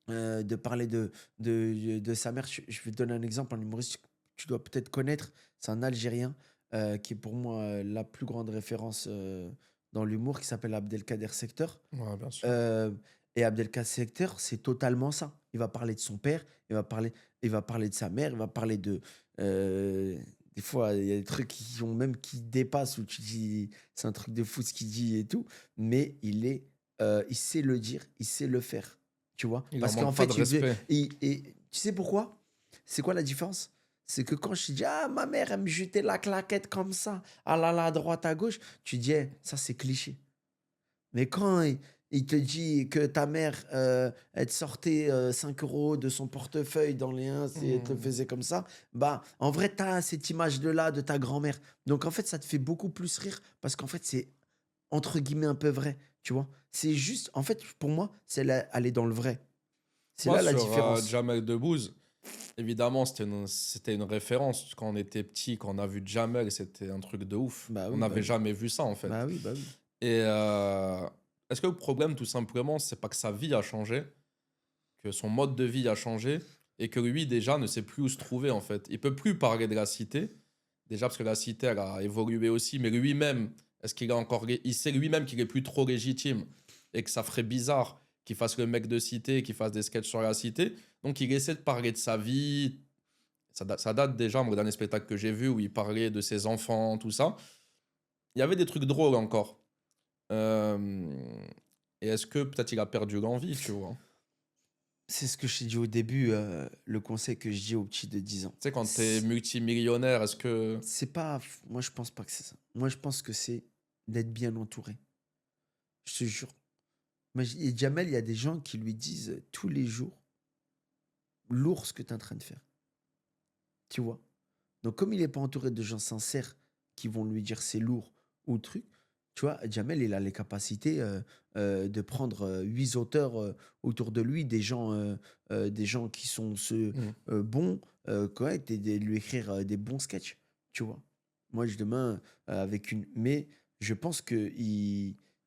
sa mère, je vais te donner un exemple, un humoriste que tu dois peut-être connaître. C'est un Algérien, qui est pour moi, la plus grande référence, dans l'humour, qui s'appelle Abdelkader Secteur. Ouais, bien sûr. Et Abdelkader Secteur, c'est totalement ça. Il va parler de son père, il va parler de sa mère, il va parler heu, des fois, il y a des trucs qui dépassent, où tu dis: «C'est un truc de fou ce qu'il dit et tout», mais il sait le dire, il sait le faire, tu vois? Il en Parce qu'en manque pas de fait, respect. et tu sais pourquoi? C'est quoi la différence? C'est que quand je te dis: «Ah, ma mère, elle me jetait la claquette comme ça, ah là là, à droite, à gauche», tu dis: «Eh, ça, c'est cliché». Mais quand il te dit que ta mère, elle te sortait, 5 € de son portefeuille dans les ins et elle te le Hmm. faisait comme ça, bah, en vrai, tu as cette image de là, de ta grand-mère. Donc en fait, ça te fait beaucoup plus rire parce qu'en fait, c'est entre guillemets «un peu vrai», tu vois? C'est juste en fait, pour moi, c'est aller dans le vrai. C'est Moi, là la sur différence. Jamel Debbouze, évidemment, c'était une référence. Quand on était petit, quand on a vu Jamel, c'était un truc de ouf. Bah On oui, bah n'avait oui. jamais vu ça, en fait. Bah oui, bah oui. Et est-ce que le problème, tout simplement, c'est pas que sa vie a changé, que son mode de vie a changé, et que lui, déjà, ne sait plus où se trouver, en fait. Il peut plus parler de la cité, déjà parce que la cité, elle a évolué aussi, mais lui-même, est-ce qu'il a encore... Il sait lui-même qu'il est plus trop légitime, et que ça ferait bizarre qu'il fasse le mec de cité, qu'il fasse des sketchs sur la cité. Donc, il essaie de parler de sa vie. Ça date déjà, moi, le dernier spectacle que j'ai vu, où il parlait de ses enfants, tout ça. Il y avait des trucs drôles encore. Euh, Et est-ce que peut-être il a perdu l'envie, tu vois? C'est ce que je t'ai dit au début, le conseil que je dis aux petits de 10 ans. Tu sais, quand t'es multimillionnaire, est-ce que... C'est pas moi je pense pas que c'est ça. Moi je pense que c'est d'être bien entouré. Je te jure. Moi, et Jamel, il y a des gens qui lui disent tous les jours, lourd ce que tu es en train de faire. Tu vois? Donc comme il est pas entouré de gens sincères qui vont lui dire c'est lourd ou truc, tu vois? Jamel, il a les capacités, de prendre, 8 auteurs, autour de lui, des gens qui sont Hmm. bons, corrects, et de lui écrire, des bons sketchs, tu vois? Moi, je demain, avec une mais je pense que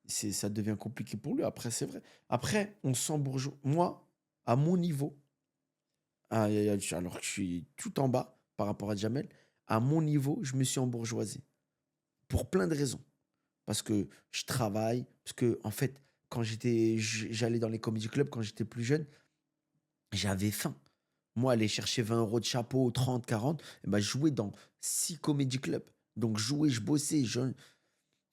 ça devient compliqué pour lui. Après, c'est vrai. Après, on s'embourgeois moi, à mon niveau, alors que je suis tout en bas par rapport à Jamel, à mon niveau, je me suis embourgeoisé pour plein de raisons. Parce que je travaille, parce que en fait, j'allais dans les comedy clubs quand j'étais plus jeune, j'avais faim. Moi, aller chercher 20 € de chapeau, 30, 40, eh ben, je jouais dans 6 comedy clubs. Donc, je bossais.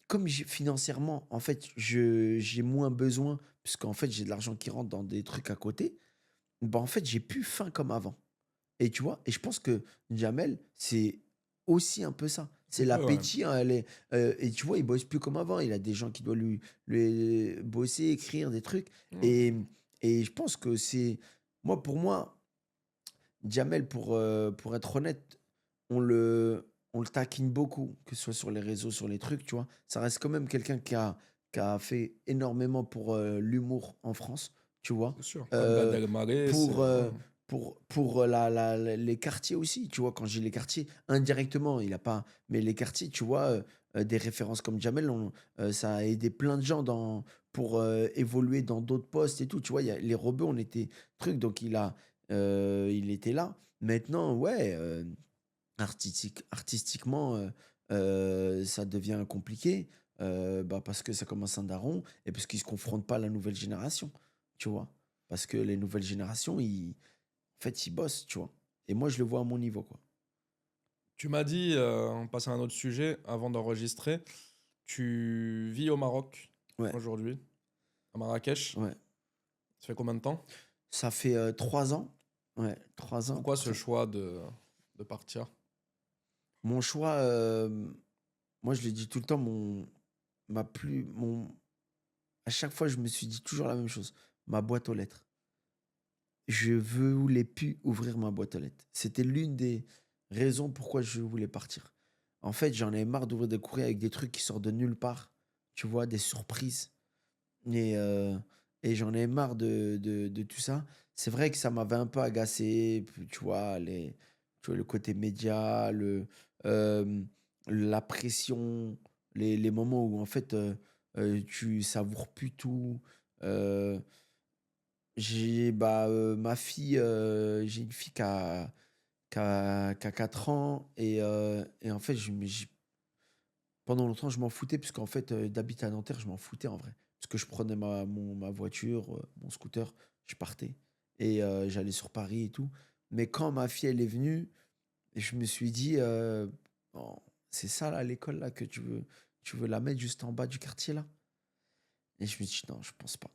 Comme financièrement, en fait, j'ai moins besoin, puisqu'en fait, j'ai de l'argent qui rentre dans des trucs à côté, ben, en fait, j'ai plus faim comme avant. Et tu vois? Et je pense que Jamel, c'est aussi un peu ça. Un C'est peu, ouais. l'appétit, hein, et tu vois, il bosse plus comme avant. Il a des gens qui doivent lui bosser, écrire des trucs. Et, Hmm. et je pense que c'est. Pour moi, Jamel, pour être honnête, on le taquine beaucoup, que ce soit sur les réseaux, sur les trucs, tu vois. Ça reste quand même quelqu'un qui a fait énormément pour l'humour en France, tu vois. C'est sûr. Comme Gad Euh, Elmaleh, c'est... pour, ouais. pour les quartiers aussi, tu vois, quand j'ai les quartiers, indirectement, il a pas, mais les quartiers, tu vois, des références comme Jamel, ça a aidé plein de gens pour évoluer dans d'autres postes et tout, tu vois, les rebeux, on était truc, donc il était là. Maintenant, ouais, artistiquement, ça devient compliqué, bah, parce que ça commence un daron et parce qu'ils ne se confrontent pas à la nouvelle génération, tu vois. Parce que les nouvelles générations, en fait, ils bossent, tu vois. Et moi, je le vois à mon niveau, quoi. Tu m'as dit, on passe à un autre sujet avant d'enregistrer, tu vis au Maroc Ouais, aujourd'hui, à Marrakech. ouais. Ça fait combien de temps? Ça fait 3 ans. Ouais, 3 ans à peu Pourquoi ce près. choix de partir? Mon choix, moi, je le dis tout le temps, ma plus, mon, à chaque fois, je me suis dit toujours la même chose. Ma boîte aux lettres. Je voulais plus ouvrir ma boîte aux lettres. C'était l'une des raisons pourquoi je voulais partir. En fait, j'en avais marre d'ouvrir des courriers avec des trucs qui sortent de nulle part. Tu vois, des surprises. Et, euh, et j'en ai marre de tout ça. C'est vrai que ça m'avait un peu agacé, tu vois, tu vois, le côté média, euh, la pression, les moments où en fait tu savoures plus tout. Euh, ma fille, j'ai une fille qui a 4 ans et en fait, pendant longtemps, je m'en foutais, puisqu'en fait, d'habiter à Nanterre, je m'en foutais en vrai. Parce que je prenais ma voiture, mon scooter, je partais. Et j'allais sur Paris et tout. Mais quand ma fille, elle est venue, je me suis dit, oh, c'est ça là, l'école là, que tu veux la mettre juste en bas du quartier là? Et je me suis dit, non, je pense pas.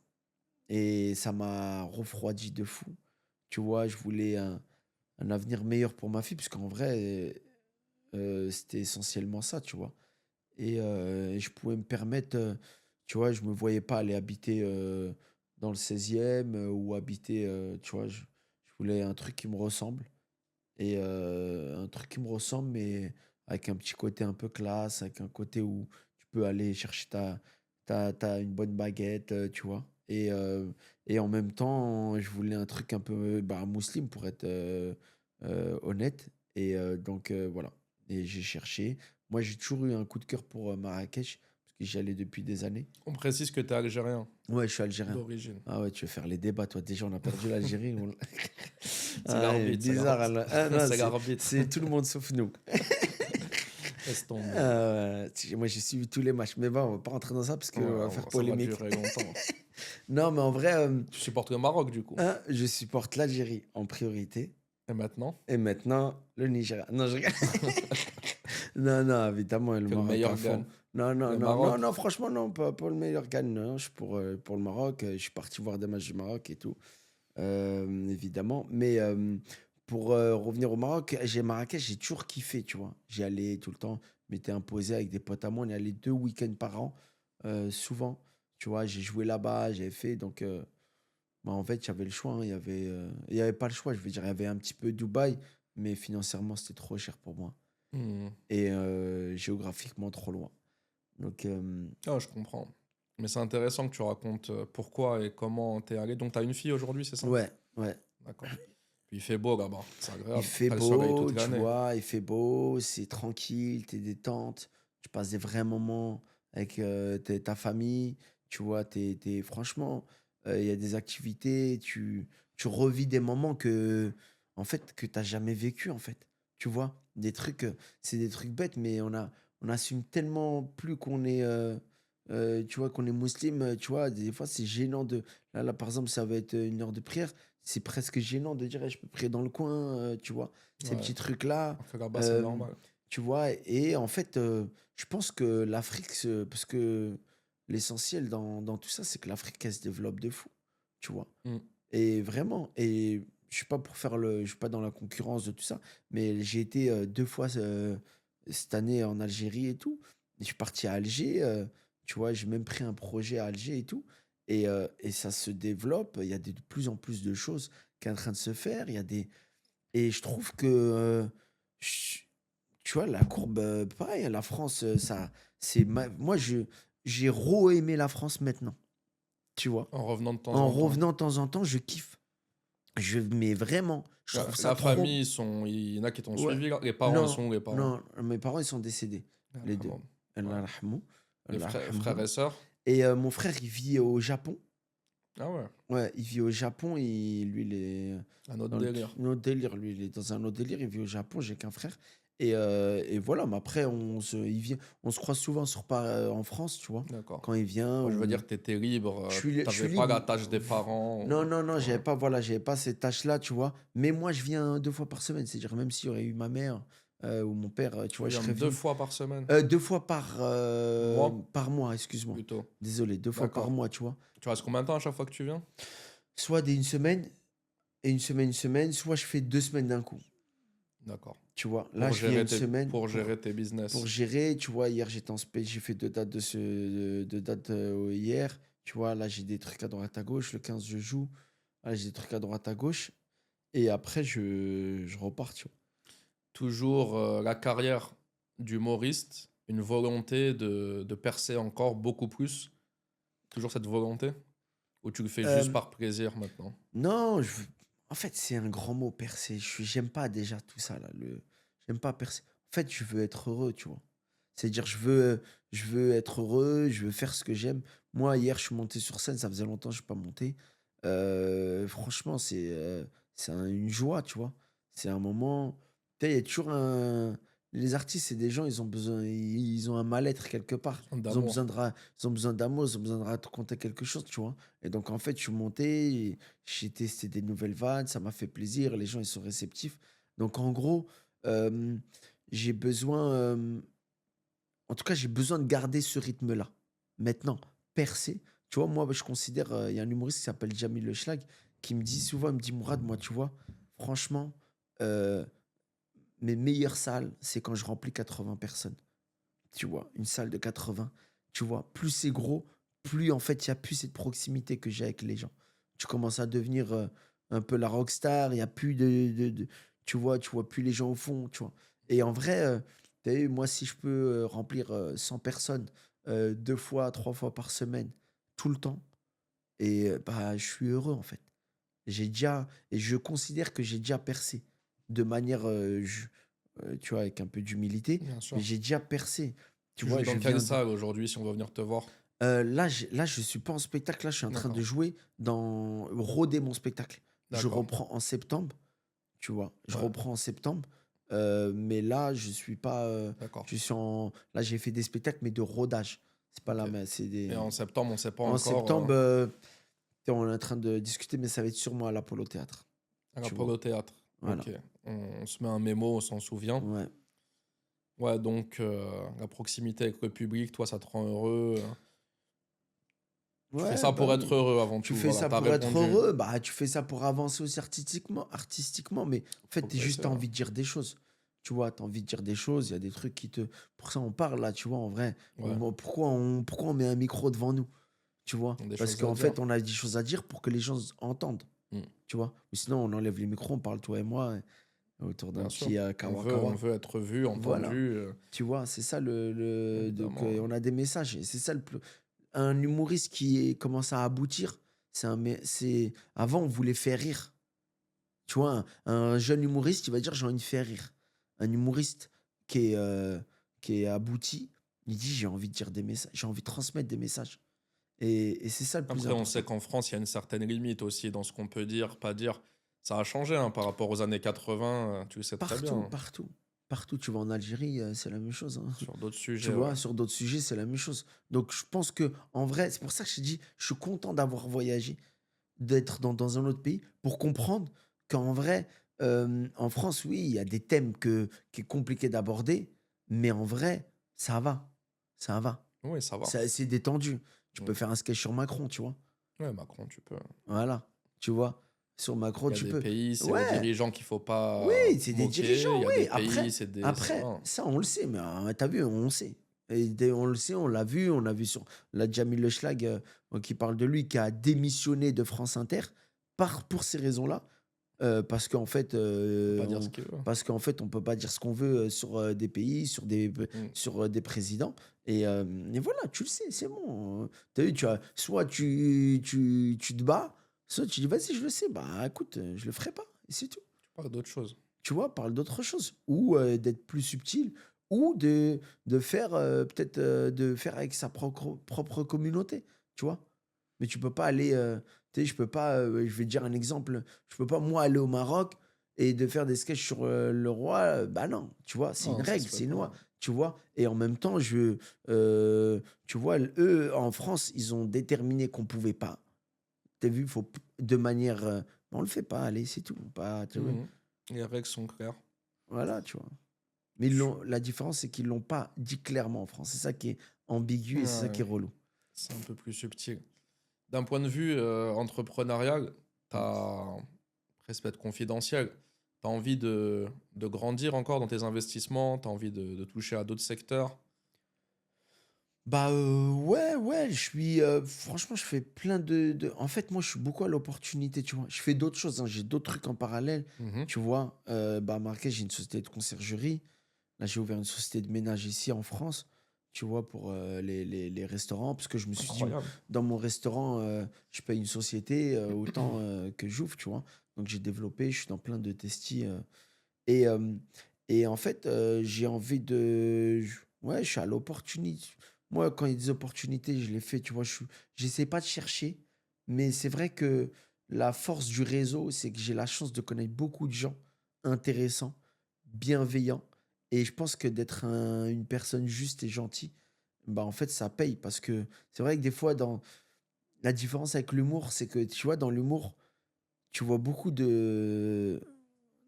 Et ça m'a refroidi de fou. Tu vois, je voulais un avenir meilleur pour ma fille, puisqu'en vrai, c'était essentiellement ça, tu vois. Et je pouvais me permettre, tu vois, je me voyais pas aller habiter dans le 16e ou habiter, tu vois, je voulais un truc qui me ressemble. Et un truc qui me ressemble, mais avec un petit côté un peu classe, avec un côté où tu peux aller chercher une bonne baguette, tu vois. Et en même temps, je voulais un truc un peu bah, musulman pour être honnête. Et donc voilà. Et j'ai cherché. Moi, j'ai toujours eu un coup de cœur pour Marrakech, parce que j'y allais depuis des années. On précise que tu es algérien Ouais, je suis algérien. d'origine. Ah ouais, tu veux faire les débats, toi. Déjà, on a perdu l'Algérie. C'est Ah, ouais, l'arbitre, bizarre. Ah, non, c'est c'est l'arbitre. c'est tout le monde sauf nous. Laisse tomber. Moi, j'ai suivi tous les matchs. Mais bon, on va pas rentrer dans ça parce Ouais, qu'on va faire ça va polémique. durer longtemps. Non, mais en vrai, Tu supportes le Maroc, du coup. je supporte l'Algérie en priorité. Et maintenant, Et maintenant, le Nigeria. Non, je rigole. Non, non, évidemment, le que le Maroc à meilleur fond. gagne. Non, non, Le non, non, Maroc, non, franchement, non, pas le meilleur gagne. Non, je suis pour le Maroc. Je suis parti voir des matchs du Maroc et tout, évidemment. Mais pour revenir au Maroc, Marrakech, j'ai toujours kiffé, tu vois. J'y allais tout le temps, je m'étais imposé avec des potes à moi. On y allait 2 week-ends par an, souvent. Tu vois, j'ai joué là-bas, j'ai fait. Donc, bah, en fait, j'avais le choix, hein. Il y avait pas le choix, je veux dire. Il y avait un petit peu Dubaï, mais financièrement, c'était trop cher pour moi. hmm. Et géographiquement, trop loin. Donc, Ah, je comprends. Mais c'est intéressant que tu racontes pourquoi et comment t'es allé. Donc, t'as une fille aujourd'hui, c'est ça? ouais, ouais. D'accord. Puis il fait beau là-bas, c'est Il agréable. fait T'as le soleil beau, toute tu l'année. vois, il fait beau, c'est tranquille, t'es détente, tu passes des vrais moments avec ta famille, tu vois, franchement, il y a des activités, tu revis des moments en fait, que t'as jamais vécu, en fait, tu vois, c'est des trucs bêtes, mais on assume tellement plus qu'on est, tu vois, qu'on est musulman, tu vois, des fois, c'est gênant là, par exemple, ça va être une heure de prière, c'est presque gênant de dire: «Eh, je peux prier dans le coin», tu vois? Ces Ouais, petits trucs-là, alors que là-bas, c'est hem, normal. tu vois? Et en fait, je pense que l'Afrique parce que l'essentiel dans tout ça, c'est que l'Afrique, elle se développe de fou, tu vois? Hmm. Et vraiment, et je suis pas dans la concurrence de tout ça, mais j'ai été, 2 fois, cette année en Algérie et tout. Et je suis parti à Alger, tu vois? J'ai même pris un projet à Alger et tout, et ça se développe. Il y a de plus en plus de choses qui est en train de se faire. Et je trouve que, ch tu vois, la courbe, pareil, hein, la France, moi, j'ai re-aimé la France maintenant, tu vois? En revenant de temps En en temps. revenant de temps en temps, je kiffe. Mais vraiment, je La, trouve ça la trop. famille, il y en a qui t'ont Ouais. suivi, là. Les parents, ils Non, sont où les parents? non, mes parents, ils sont décédés, les deux. Alhamdoulilah. Allah Ouais. yarhamou, Les Allah frères yarhamhum. et sœurs? Et mon frère, il vit au Japon. Ah ouais, Ouais, il vit au Japon et lui, il est un autre dans délire. un autre délire. Lui, il est dans un autre délire. Il vit au Japon, j'ai qu'un frère. Et voilà, mais après, on se croise souvent en France, tu vois. D'accord. Quand il vient, Moi, je veux dire que t'étais libre, je suis t'avais pas la libre. tâche des parents, Non, non, non, tu vois. j'avais pas cette tâche-là, tu vois. Mais moi, je viens 2 fois par semaine. C'est-à-dire, même s'il y aurait eu ma mère ou mon père, tu Tu vois, je viens serais 2 venu. fois par semaine? 2 fois Mois, par mois, excuse-moi. plutôt. Désolé, 2 fois par D'accord. mois, tu vois. Tu restes combien de temps à chaque fois que tu viens? Soit une semaine, et une semaine, soit je fais 2 semaines d'un coup. D'accord. Tu vois, là, je viens une semaine Pour gérer tes pour business. gérer. Tu vois, hier, j'ai fait 2 dates, hier. Tu vois, là, j'ai des trucs à droite à gauche. Le 15, je joue. Là, j'ai des trucs à droite à gauche. Et après, je repars, tu vois. Toujours la carrière d'humoriste, une volonté de percer encore beaucoup plus. Toujours cette volonté? Ou tu le fais juste Euh, par plaisir maintenant? non, en fait, c'est un grand mot, percer. J'aime pas déjà tout ça, là. J'aime pas percer. En fait, je veux être heureux, tu vois. C'est-à-dire, je veux être heureux, je veux faire ce que j'aime. Moi, hier, je suis monté sur scène, ça faisait longtemps que je suis pas monté. Franchement, une joie, tu vois. C'est un moment. Tu sais, il y a toujours un. Les artistes, c'est des gens, ils ont un mal-être quelque part. Ils ont D'amour. besoin ils ont besoin d'amour, ils ont besoin de raconter quelque chose, tu vois. Et donc, en fait, je suis monté, j'ai testé des nouvelles vannes, ça m'a fait plaisir, les gens, ils sont réceptifs. Donc, en gros, euh, j'ai besoin. En tout cas, j'ai besoin de garder ce rythme-là. Maintenant, percer, tu vois, moi, je considère, il y a un humoriste qui s'appelle Jamil Le Schlag qui me dit souvent, il me dit, Mourad, moi, tu vois, franchement, euh, mes meilleures salles, c'est quand je remplis 80 personnes. Tu vois, une salle de 80, tu vois, plus c'est gros, plus en fait, il n'y a plus cette proximité que j'ai avec les gens. Tu commences à devenir un peu la rockstar, il n'y a plus tu vois plus les gens au fond, tu vois. Et en vrai, t'as vu, moi, si je peux remplir 100 personnes 2 fois, 3 fois par semaine, tout le temps, et bah, je suis heureux en fait. Et je considère que j'ai déjà percé de manière, tu vois, avec un peu d'humilité, Bien mais sûr. j'ai déjà percé. Tu Tu vois, joues je dans quelle viens de. salle aujourd'hui si on veut venir te voir? Là, je suis pas en spectacle. Là, je suis en train de D'accord. jouer roder mon spectacle. Je D'accord. reprends en septembre, tu vois. Je Ouais. reprends en septembre. Mais là, je suis pas. D'accord. Je suis en. Là, j'ai fait des spectacles, mais de rodage. C'est pas là, Ok. mais c'est Et des. en septembre, on sait pas En encore septembre, on est en train de discuter, mais ça va être sûrement à l'Apollo Théâtre. à Tu vois. l'Apollo Théâtre. Voilà. Ok. On se met un mémo, on s'en souvient. Ouais. Ouais, donc la proximité avec le public, toi, ça te rend heureux. Tu fais Ouais, ça bah pour être oui. heureux avant Tu tout. fais Voilà, ça t'as pour être répondu. heureux, bah tu fais ça pour avancer aussi artistiquement, mais en fait, Progresser. t'as envie de dire des choses. Tu vois, t'as envie de dire des choses, il y a des trucs qui te. Pour ça, on parle là, tu vois, en vrai. Ouais, Pourquoi on met un micro devant nous? Tu vois? des Parce choses à qu'en dire. fait, on a des choses à dire pour que les gens entendent. Hmm. Tu vois? Ou sinon, on enlève les micros, on parle toi et moi autour d'un Bien sûr. petit On kawa. veut être vu, Voilà. entendu, Tu vois, c'est ça donc, évidemment. on a des messages. Et c'est ça un humoriste commence à aboutir. Avant, on voulait faire rire. Tu vois, un jeune humoriste, il va dire j'ai envie de faire rire. Un humoriste qui est abouti, il dit j'ai envie de dire des messages, j'ai envie de transmettre des messages. Et c'est ça le plus Après, on important. sait qu'en France, il y a une certaine limite aussi dans ce qu'on peut dire, pas dire. Ça a changé hein, par rapport aux années 80, tu le sais très bien. Partout, Hein. partout. Partout, tu vas en Algérie, c'est la même chose, hein. Sur d'autres Tu sujets, ouais. vois, sur d'autres sujets, c'est la même chose. Donc, je pense que en vrai, c'est pour ça que je te dis, je suis content d'avoir voyagé, d'être dans un autre pays, pour comprendre qu'en vrai, en France, oui, il y a des thèmes qui est compliqué d'aborder, mais en vrai, ça va. Ça va. Oui, ça va. C'est assez détendu. Tu Mm. peux faire un sketch sur Macron, tu vois. Ouais, Macron, tu peux. Voilà. Tu vois. Sur Macron, Il y a tu des peux. pays, c'est les Ouais. dirigeants qu'il faut Oui, pas c'est des moquer. dirigeants, Il y a des oui. pays, c'est des. Après, Voilà. ça, on le sait, mais t'as vu, on le sait. On le sait, on l'a vu sur la Jamil Le Schlag qui parle de lui, qui a démissionné de France Inter pour ces raisons-là. Parce qu'en fait, Il peut pas dire ce qu'il veut. on peut pas dire ce qu'on veut sur des pays, Mm. sur des présidents. Et voilà, tu le sais, c'est bon. T'as vu, soit tu te bats, Soit tu dis, vas-y, je le sais, bah écoute, je le ferai pas, et c'est tout. Tu parles d'autre chose. Tu vois, parle d'autre chose. Ou d'être plus subtil, ou de faire, peut-être, de faire avec sa propre communauté, tu vois. Mais tu peux pas aller, tu sais, je peux pas, je vais te dire un exemple, je peux pas, moi, aller au Maroc et de faire des sketchs sur le roi, bah non, tu vois, c'est une Non, ça se règle, fait c'est une pas. loi, tu vois. Et en même temps, tu vois, eux, en France, ils ont déterminé qu'on pouvait pas. T'as vu, faut de manière, on le fait pas, allez, c'est tout, pas, tu vois. Mhm. Les règles sont claires. Voilà, tu vois. Mais la différence, c'est qu'ils l'ont pas dit clairement en France. C'est ça qui est ambigu et c'est ça qui Ouais, est relou. c'est un peu plus subtil. D'un point de vue entrepreneurial, tu Mm. as, presque être confidentiel, tu as envie de grandir encore dans tes investissements, tu as envie de toucher à d'autres secteurs. Bah ouais, ouais, franchement, je fais plein En fait, moi, je suis beaucoup à l'opportunité, tu vois. Je fais d'autres choses, hein, j'ai d'autres trucs en parallèle, Mhm. tu vois. Bah, à Marrakech, j'ai une société de conciergerie. Là, j'ai ouvert une société de ménage ici en France, tu vois, pour les restaurants. Parce que je me suis dit, Incroyable. dans mon restaurant, je paye une société autant que j'ouvre, tu vois. Donc, j'ai développé, je suis dans plein de testis. Et, euh, et en fait, j'ai envie de. Ouais, je suis à l'opportunité. Moi, quand il y a des opportunités, je les fais, tu vois. J'essaie pas de chercher, mais c'est vrai que la force du réseau, c'est que j'ai la chance de connaître beaucoup de gens intéressants, bienveillants. Et je pense que d'être une personne juste et gentille, bah en fait, ça paye. Parce que c'est vrai que des fois, la différence avec l'humour, c'est que, tu vois, dans l'humour, tu vois beaucoup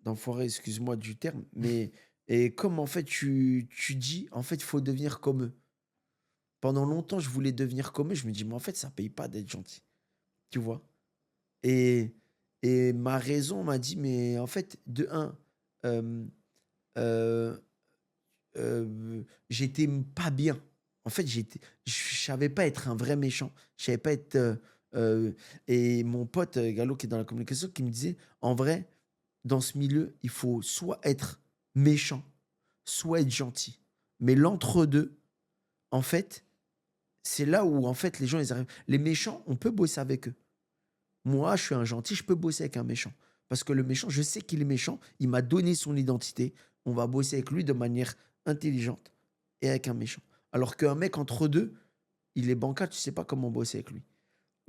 d'enfoirés, excuse-moi du terme, mais et comme en fait tu dis, en fait, il faut devenir comme eux. Pendant longtemps, je voulais devenir comme eux, je me dis, mais en fait, ça paye pas d'être gentil, tu vois? Et et ma raison m'a dit, mais en fait, de un, hem, heu j'étais pas bien. En fait, je savais pas être un vrai méchant. Je savais pas être, et mon pote, Gallo, qui est dans la communication, qui me disait: «En vrai, dans ce milieu, il faut soit être méchant, soit être gentil. Mais l'entre-deux, en fait, c'est là où, en fait, les gens, ils arrivent. Les méchants, on peut bosser avec eux. Moi, je suis un gentil, je peux bosser avec un méchant. Parce que le méchant, je sais qu'il est méchant, il m'a donné son identité. On va bosser avec lui de manière intelligente et avec un méchant. Alors qu'un mec entre deux, il est bancal, tu sais pas comment bosser avec lui.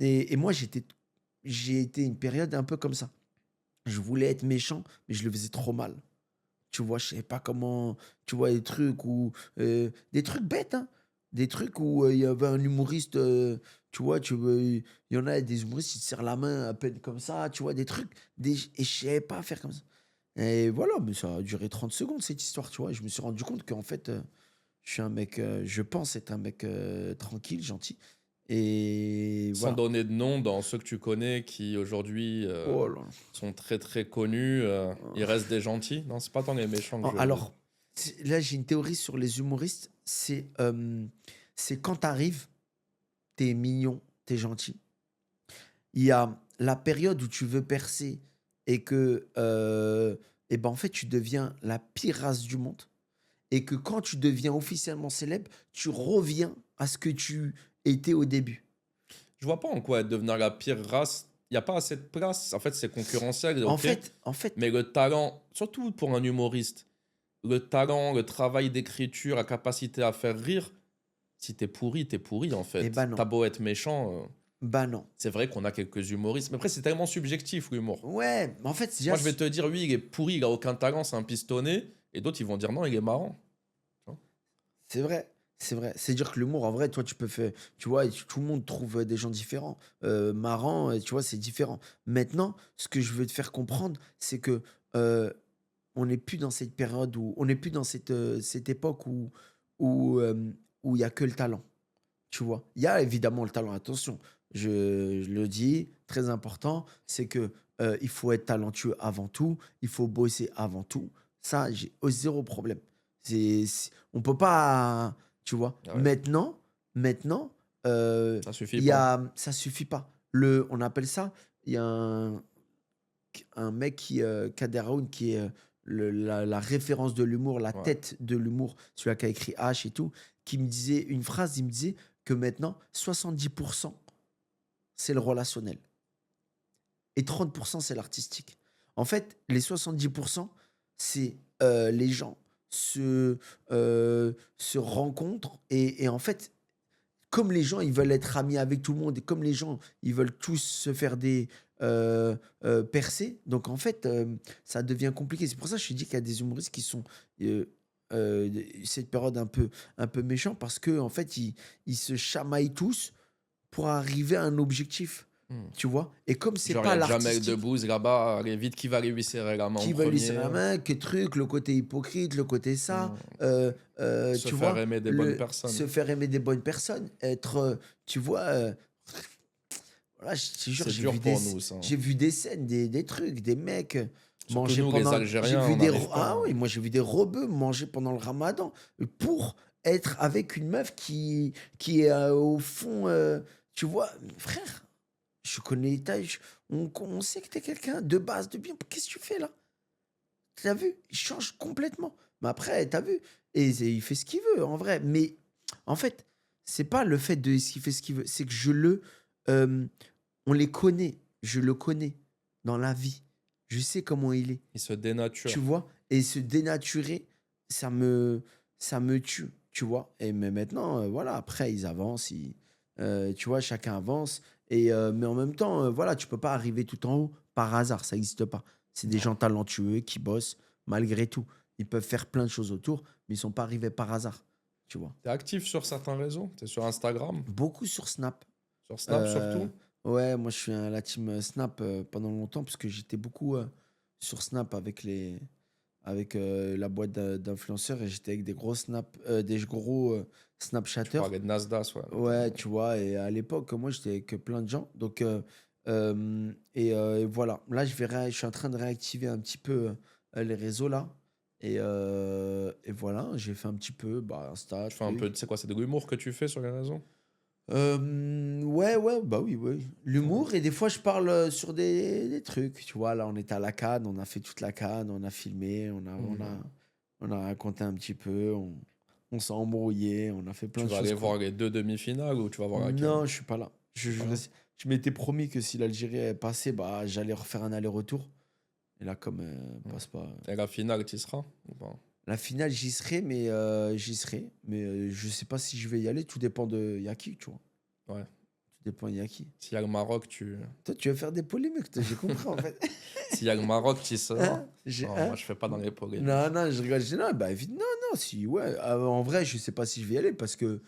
Et moi, j'ai été une période un peu comme ça. Je voulais être méchant, mais je le faisais trop mal. Tu vois, je savais pas comment, tu vois, des trucs bêtes, hein. Des trucs où il y avait un humoriste, tu vois, il y en a des humoristes, ils te serrent la main à peine comme ça, tu vois, des trucs, et je savais pas faire comme ça. Et voilà, mais ça a duré 30 secondes cette histoire, tu vois. Et je me suis rendu compte qu'en fait, je suis un mec, je pense être un mec tranquille, gentil. Et Sans voilà. donner de nom, dans ceux que tu connais qui aujourd'hui Oh là. sont très très connus, ils restent des gentils. Non, c'est pas tant les méchants que je veux. Alors, là, j'ai une théorie sur les humoristes. C'est quand t'arrives, t'es mignon, t'es gentil. Il y a la période où tu veux percer et que, et ben en fait, tu deviens la pire race du monde. Et que quand tu deviens officiellement célèbre, tu reviens à ce que tu étais au début. Je vois pas en quoi devenir la pire race. Il n'y a pas assez de place. En fait, c'est concurrentiel, En ok. fait, en fait, Mais le talent, surtout pour un humoriste, le talent, le travail d'écriture, la capacité à faire rire, si t'es pourri en eh fait. ben non, T'as beau être méchant, bah non. c'est vrai qu'on a quelques humoristes. Mais après, c'est tellement subjectif l'humour. Ouais, mais en fait, déjà, Moi, je vais te dire, oui, il est pourri, il a aucun talent, c'est un pistonné. Et d'autres, ils vont dire non, il est marrant. Tu vois. c'est vrai, c'est vrai. C'est dire que l'humour, en vrai, toi, tu peux faire, tu vois, tout le monde trouve des gens différents, marrants, tu vois, c'est différent. Maintenant, ce que je veux te faire comprendre, c'est que euh, on n'est plus dans cette période où, on n'est plus dans cette époque où, euh, où il y a que le talent, tu vois. Il y a évidemment le talent, attention, je le dis, très important, c'est que il faut être talentueux avant tout, il faut bosser avant tout. Ça, j'ai zéro problème. On peut pas, tu vois. Ah ouais, Maintenant, euh, ça suffit il y pas. a, ça suffit pas. On appelle ça, il y a un mec Kader Aoun, qui est la référence de l'humour, la Ouais. tête de l'humour, celui qui a écrit H et tout, qui me disait une phrase, il me disait que maintenant, 70%, c'est le relationnel. et 30%, c'est l'artistique. En fait, les 70%, c'est les gens se, se rencontrent et en fait, comme les gens, ils veulent être amis avec tout le monde et comme les gens, ils veulent tous se faire des percées, donc en fait, ça devient compliqué. C'est pour ça que je te dis qu'il y a des humoristes qui sont euh, cette période un peu méchant parce que en fait, ils se chamaillent tous pour arriver à un objectif, Hmm. tu vois. Et comme c'est Genre, il y pas a Jamel l'artistique Debbouze là-bas, allez vite, qui va lui serrer la main en qui veut lui serrer premier. la main, que truc, le côté hypocrite, le côté ça, Hmm. Se tu faire vois, aimer des bonnes le personnes. se faire aimer des bonnes personnes, être, tu vois, voilà, je te jure, C'est dur pour nous, ça. j'ai vu des scènes, des trucs, des mecs Surtout manger nous, les pendant, j'ai Algériens, vu on des, n'arrive pas, ah hein. oui, moi j'ai vu des rebeux manger pendant le Ramadan pour être avec une meuf qui est au fond, tu vois, frère, je connais, on sait que t'es quelqu'un de base, de bien, qu'est-ce que tu fais là? T'as vu? Il change complètement. Mais après, t'as vu? Et il fait ce qu'il veut, en vrai. Mais en fait, c'est pas le fait de ce qu'il fait ce qu'il veut, c'est que euh, on les connaît. Je le connais dans la vie. Je sais comment il est. Ils se Tu dénaturent. vois? Et se dénaturer, ça me, ça me tue. Tu vois? Et mais maintenant, voilà, après, ils avancent. Tu vois, chacun avance. Mais en même temps, voilà, tu peux pas arriver tout en haut par hasard. Ça n'existe pas. C'est des Non. gens talentueux qui bossent malgré tout. Ils peuvent faire plein de choses autour, mais ils sont pas arrivés par hasard. Tu vois? T'es actif sur certains réseaux? T'es sur Instagram? Beaucoup sur Snap. Sur Snap Euh, surtout? ouais, moi je suis à la team Snap pendant longtemps parce que j'étais beaucoup sur Snap avec la boîte d'influenceurs et j'étais avec des gros des gros Tu Snapchatters. parlais de Nasdaq, ouais, Ouais, notamment. tu vois, et à l'époque, moi j'étais avec plein de gens. Donc, et voilà. Là, je suis en train de réactiver un petit peu les réseaux là. Et voilà, j'ai fait un petit peu bah, Insta, Tu fais un peu, truc. tu sais quoi, c'est de l'humour que tu fais sur les réseaux? Ouais, ouais, bah oui, oui. Ouais. L'humour, et des fois, je parle sur des trucs. Tu vois, là, on était à la CAN, on a fait toute la CAN, on a filmé, Mhm. on a raconté un petit peu, on s'est embrouillé, on a fait plein Tu de vas choses aller cool. voir les deux demi-finales ou tu vas voir laquelle? Non, je suis pas là. T'es pas là? Je m'étais promis que si l'Algérie est passée, bah, j'allais refaire un aller-retour. Et là, comme Ouais. passe pas. Et la finale, tu y seras ou pas? La finale, j'y serai, mais je sais pas si je vais y aller. Tout dépend de Yaki, tu vois. Ouais. Tout dépend de Yaki. S'il y a le Maroc, tu... Toi, tu veux faire des polémiques, toi, j'ai compris en fait. S'il y a le Maroc, tu y seras. Hein? J'ai, Non, moi, hein? je fais pas dans les Non, polémiques. non, je rigole. Non, bah, vite, non, non, si, ouais. En vrai, je sais pas si je vais y aller parce que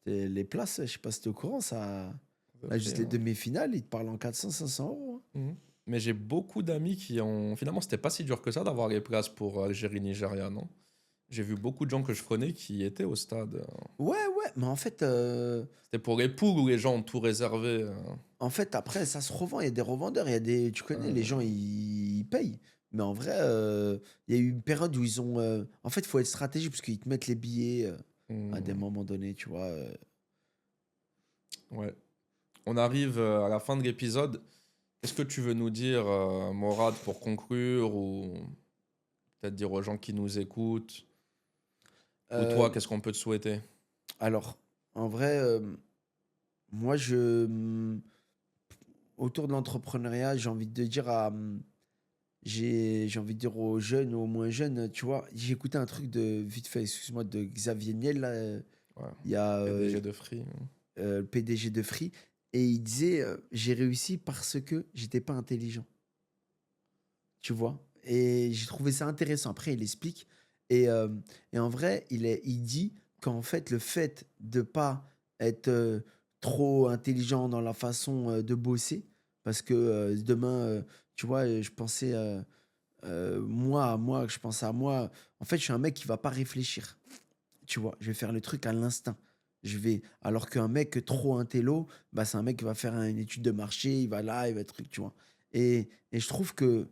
les places, je sais pas si t'es au courant, ça. Le Là, prix, juste les hein. demi-finales, ils te parlent en 400, 500 euros, hein. Mhm. Mais j'ai beaucoup d'amis qui ont... Finalement, c'était pas si dur que ça d'avoir les places pour Algérie-Nigeria, non? J'ai vu beaucoup de gens que je connais qui étaient au stade. Ouais, ouais, mais C'était pour les poules où les gens ont tout réservé. en fait, après, ça se revend. Il y a des revendeurs, il y a des. Tu connais, les gens, ils payent. Mais en vrai, il y a eu une période où ils ont. En fait, il faut être stratégique parce qu'ils te mettent les billets à des Hmm, moments donnés, tu vois. ouais. On arrive à la fin de l'épisode. Qu'est-ce que tu veux nous dire, Morad, pour conclure ou peut-être dire aux gens qui nous écoutent? Ou toi, Euh, qu'est-ce qu'on peut te souhaiter? alors, en vrai, moi, autour de l'entrepreneuriat, j'ai envie de dire j'ai envie de dire aux jeunes ou aux moins jeunes, tu vois, j'ai écouté un truc de vite fait, excuse-moi, de Xavier Niel, là, Ouais. il y a PDG de Free. le PDG de Free, et il disait j'ai réussi parce que j'étais pas intelligent, tu vois. Et j'ai trouvé ça intéressant. Après, il explique. Et, euh, et en vrai, il dit qu'en fait, le fait de pas être trop intelligent dans la façon de bosser, parce que demain, tu vois, je pensais, je pensais à moi. En fait, je suis un mec qui va pas réfléchir. Tu vois, je vais faire le truc à l'instinct. Alors qu'un mec trop intello, bah, c'est un mec qui va faire une étude de marché, il va là, il va être truc, tu vois. Et je trouve que,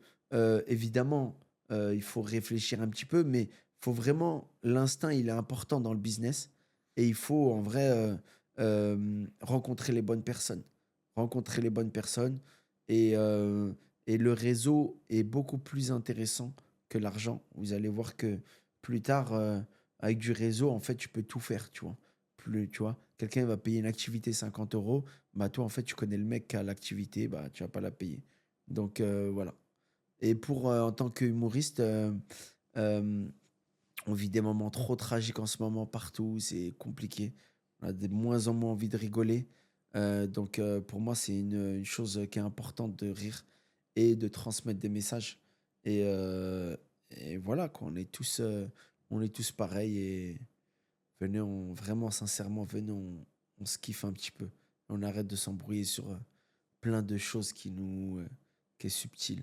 évidemment, il faut réfléchir un petit peu, mais il faut vraiment, l'instinct, il est important dans le business. Et il faut, en vrai, rencontrer les bonnes personnes. Rencontrer les bonnes personnes. Et, euh, et le réseau est beaucoup plus intéressant que l'argent. Vous allez voir que plus tard, avec du réseau, en fait, tu peux tout faire, tu vois. Tu vois, quelqu'un va payer une activité 50 euros, bah toi, en fait, tu connais le mec qui a l'activité, bah tu vas pas la payer. Donc, voilà. Et en tant qu'humoriste, euh, on vit des moments trop tragiques en ce moment partout. C'est compliqué. On a de moins en moins envie de rigoler. Donc, pour moi, c'est une chose qui est importante de rire et de transmettre des messages. Et, et voilà, quoi. On est tous pareils. Et venez, vraiment, sincèrement, venez, on se kiffe un petit peu. On arrête de s'embrouiller sur plein de choses qui est subtil.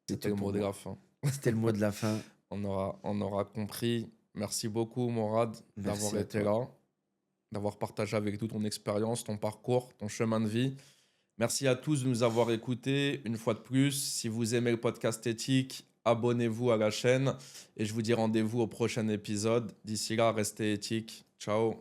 C'est C'était tout le mot pour de moi. la fin. C'était le mot de la fin. On aura compris. Merci beaucoup, Morad, d'avoir Merci à été toi. là, d'avoir partagé avec nous ton expérience, ton parcours, ton chemin de vie. Merci à tous de nous avoir écoutés. Une fois de plus, si vous aimez le podcast éthique, abonnez-vous à la chaîne et je vous dis rendez-vous au prochain épisode. D'ici là, restez éthiques. Ciao.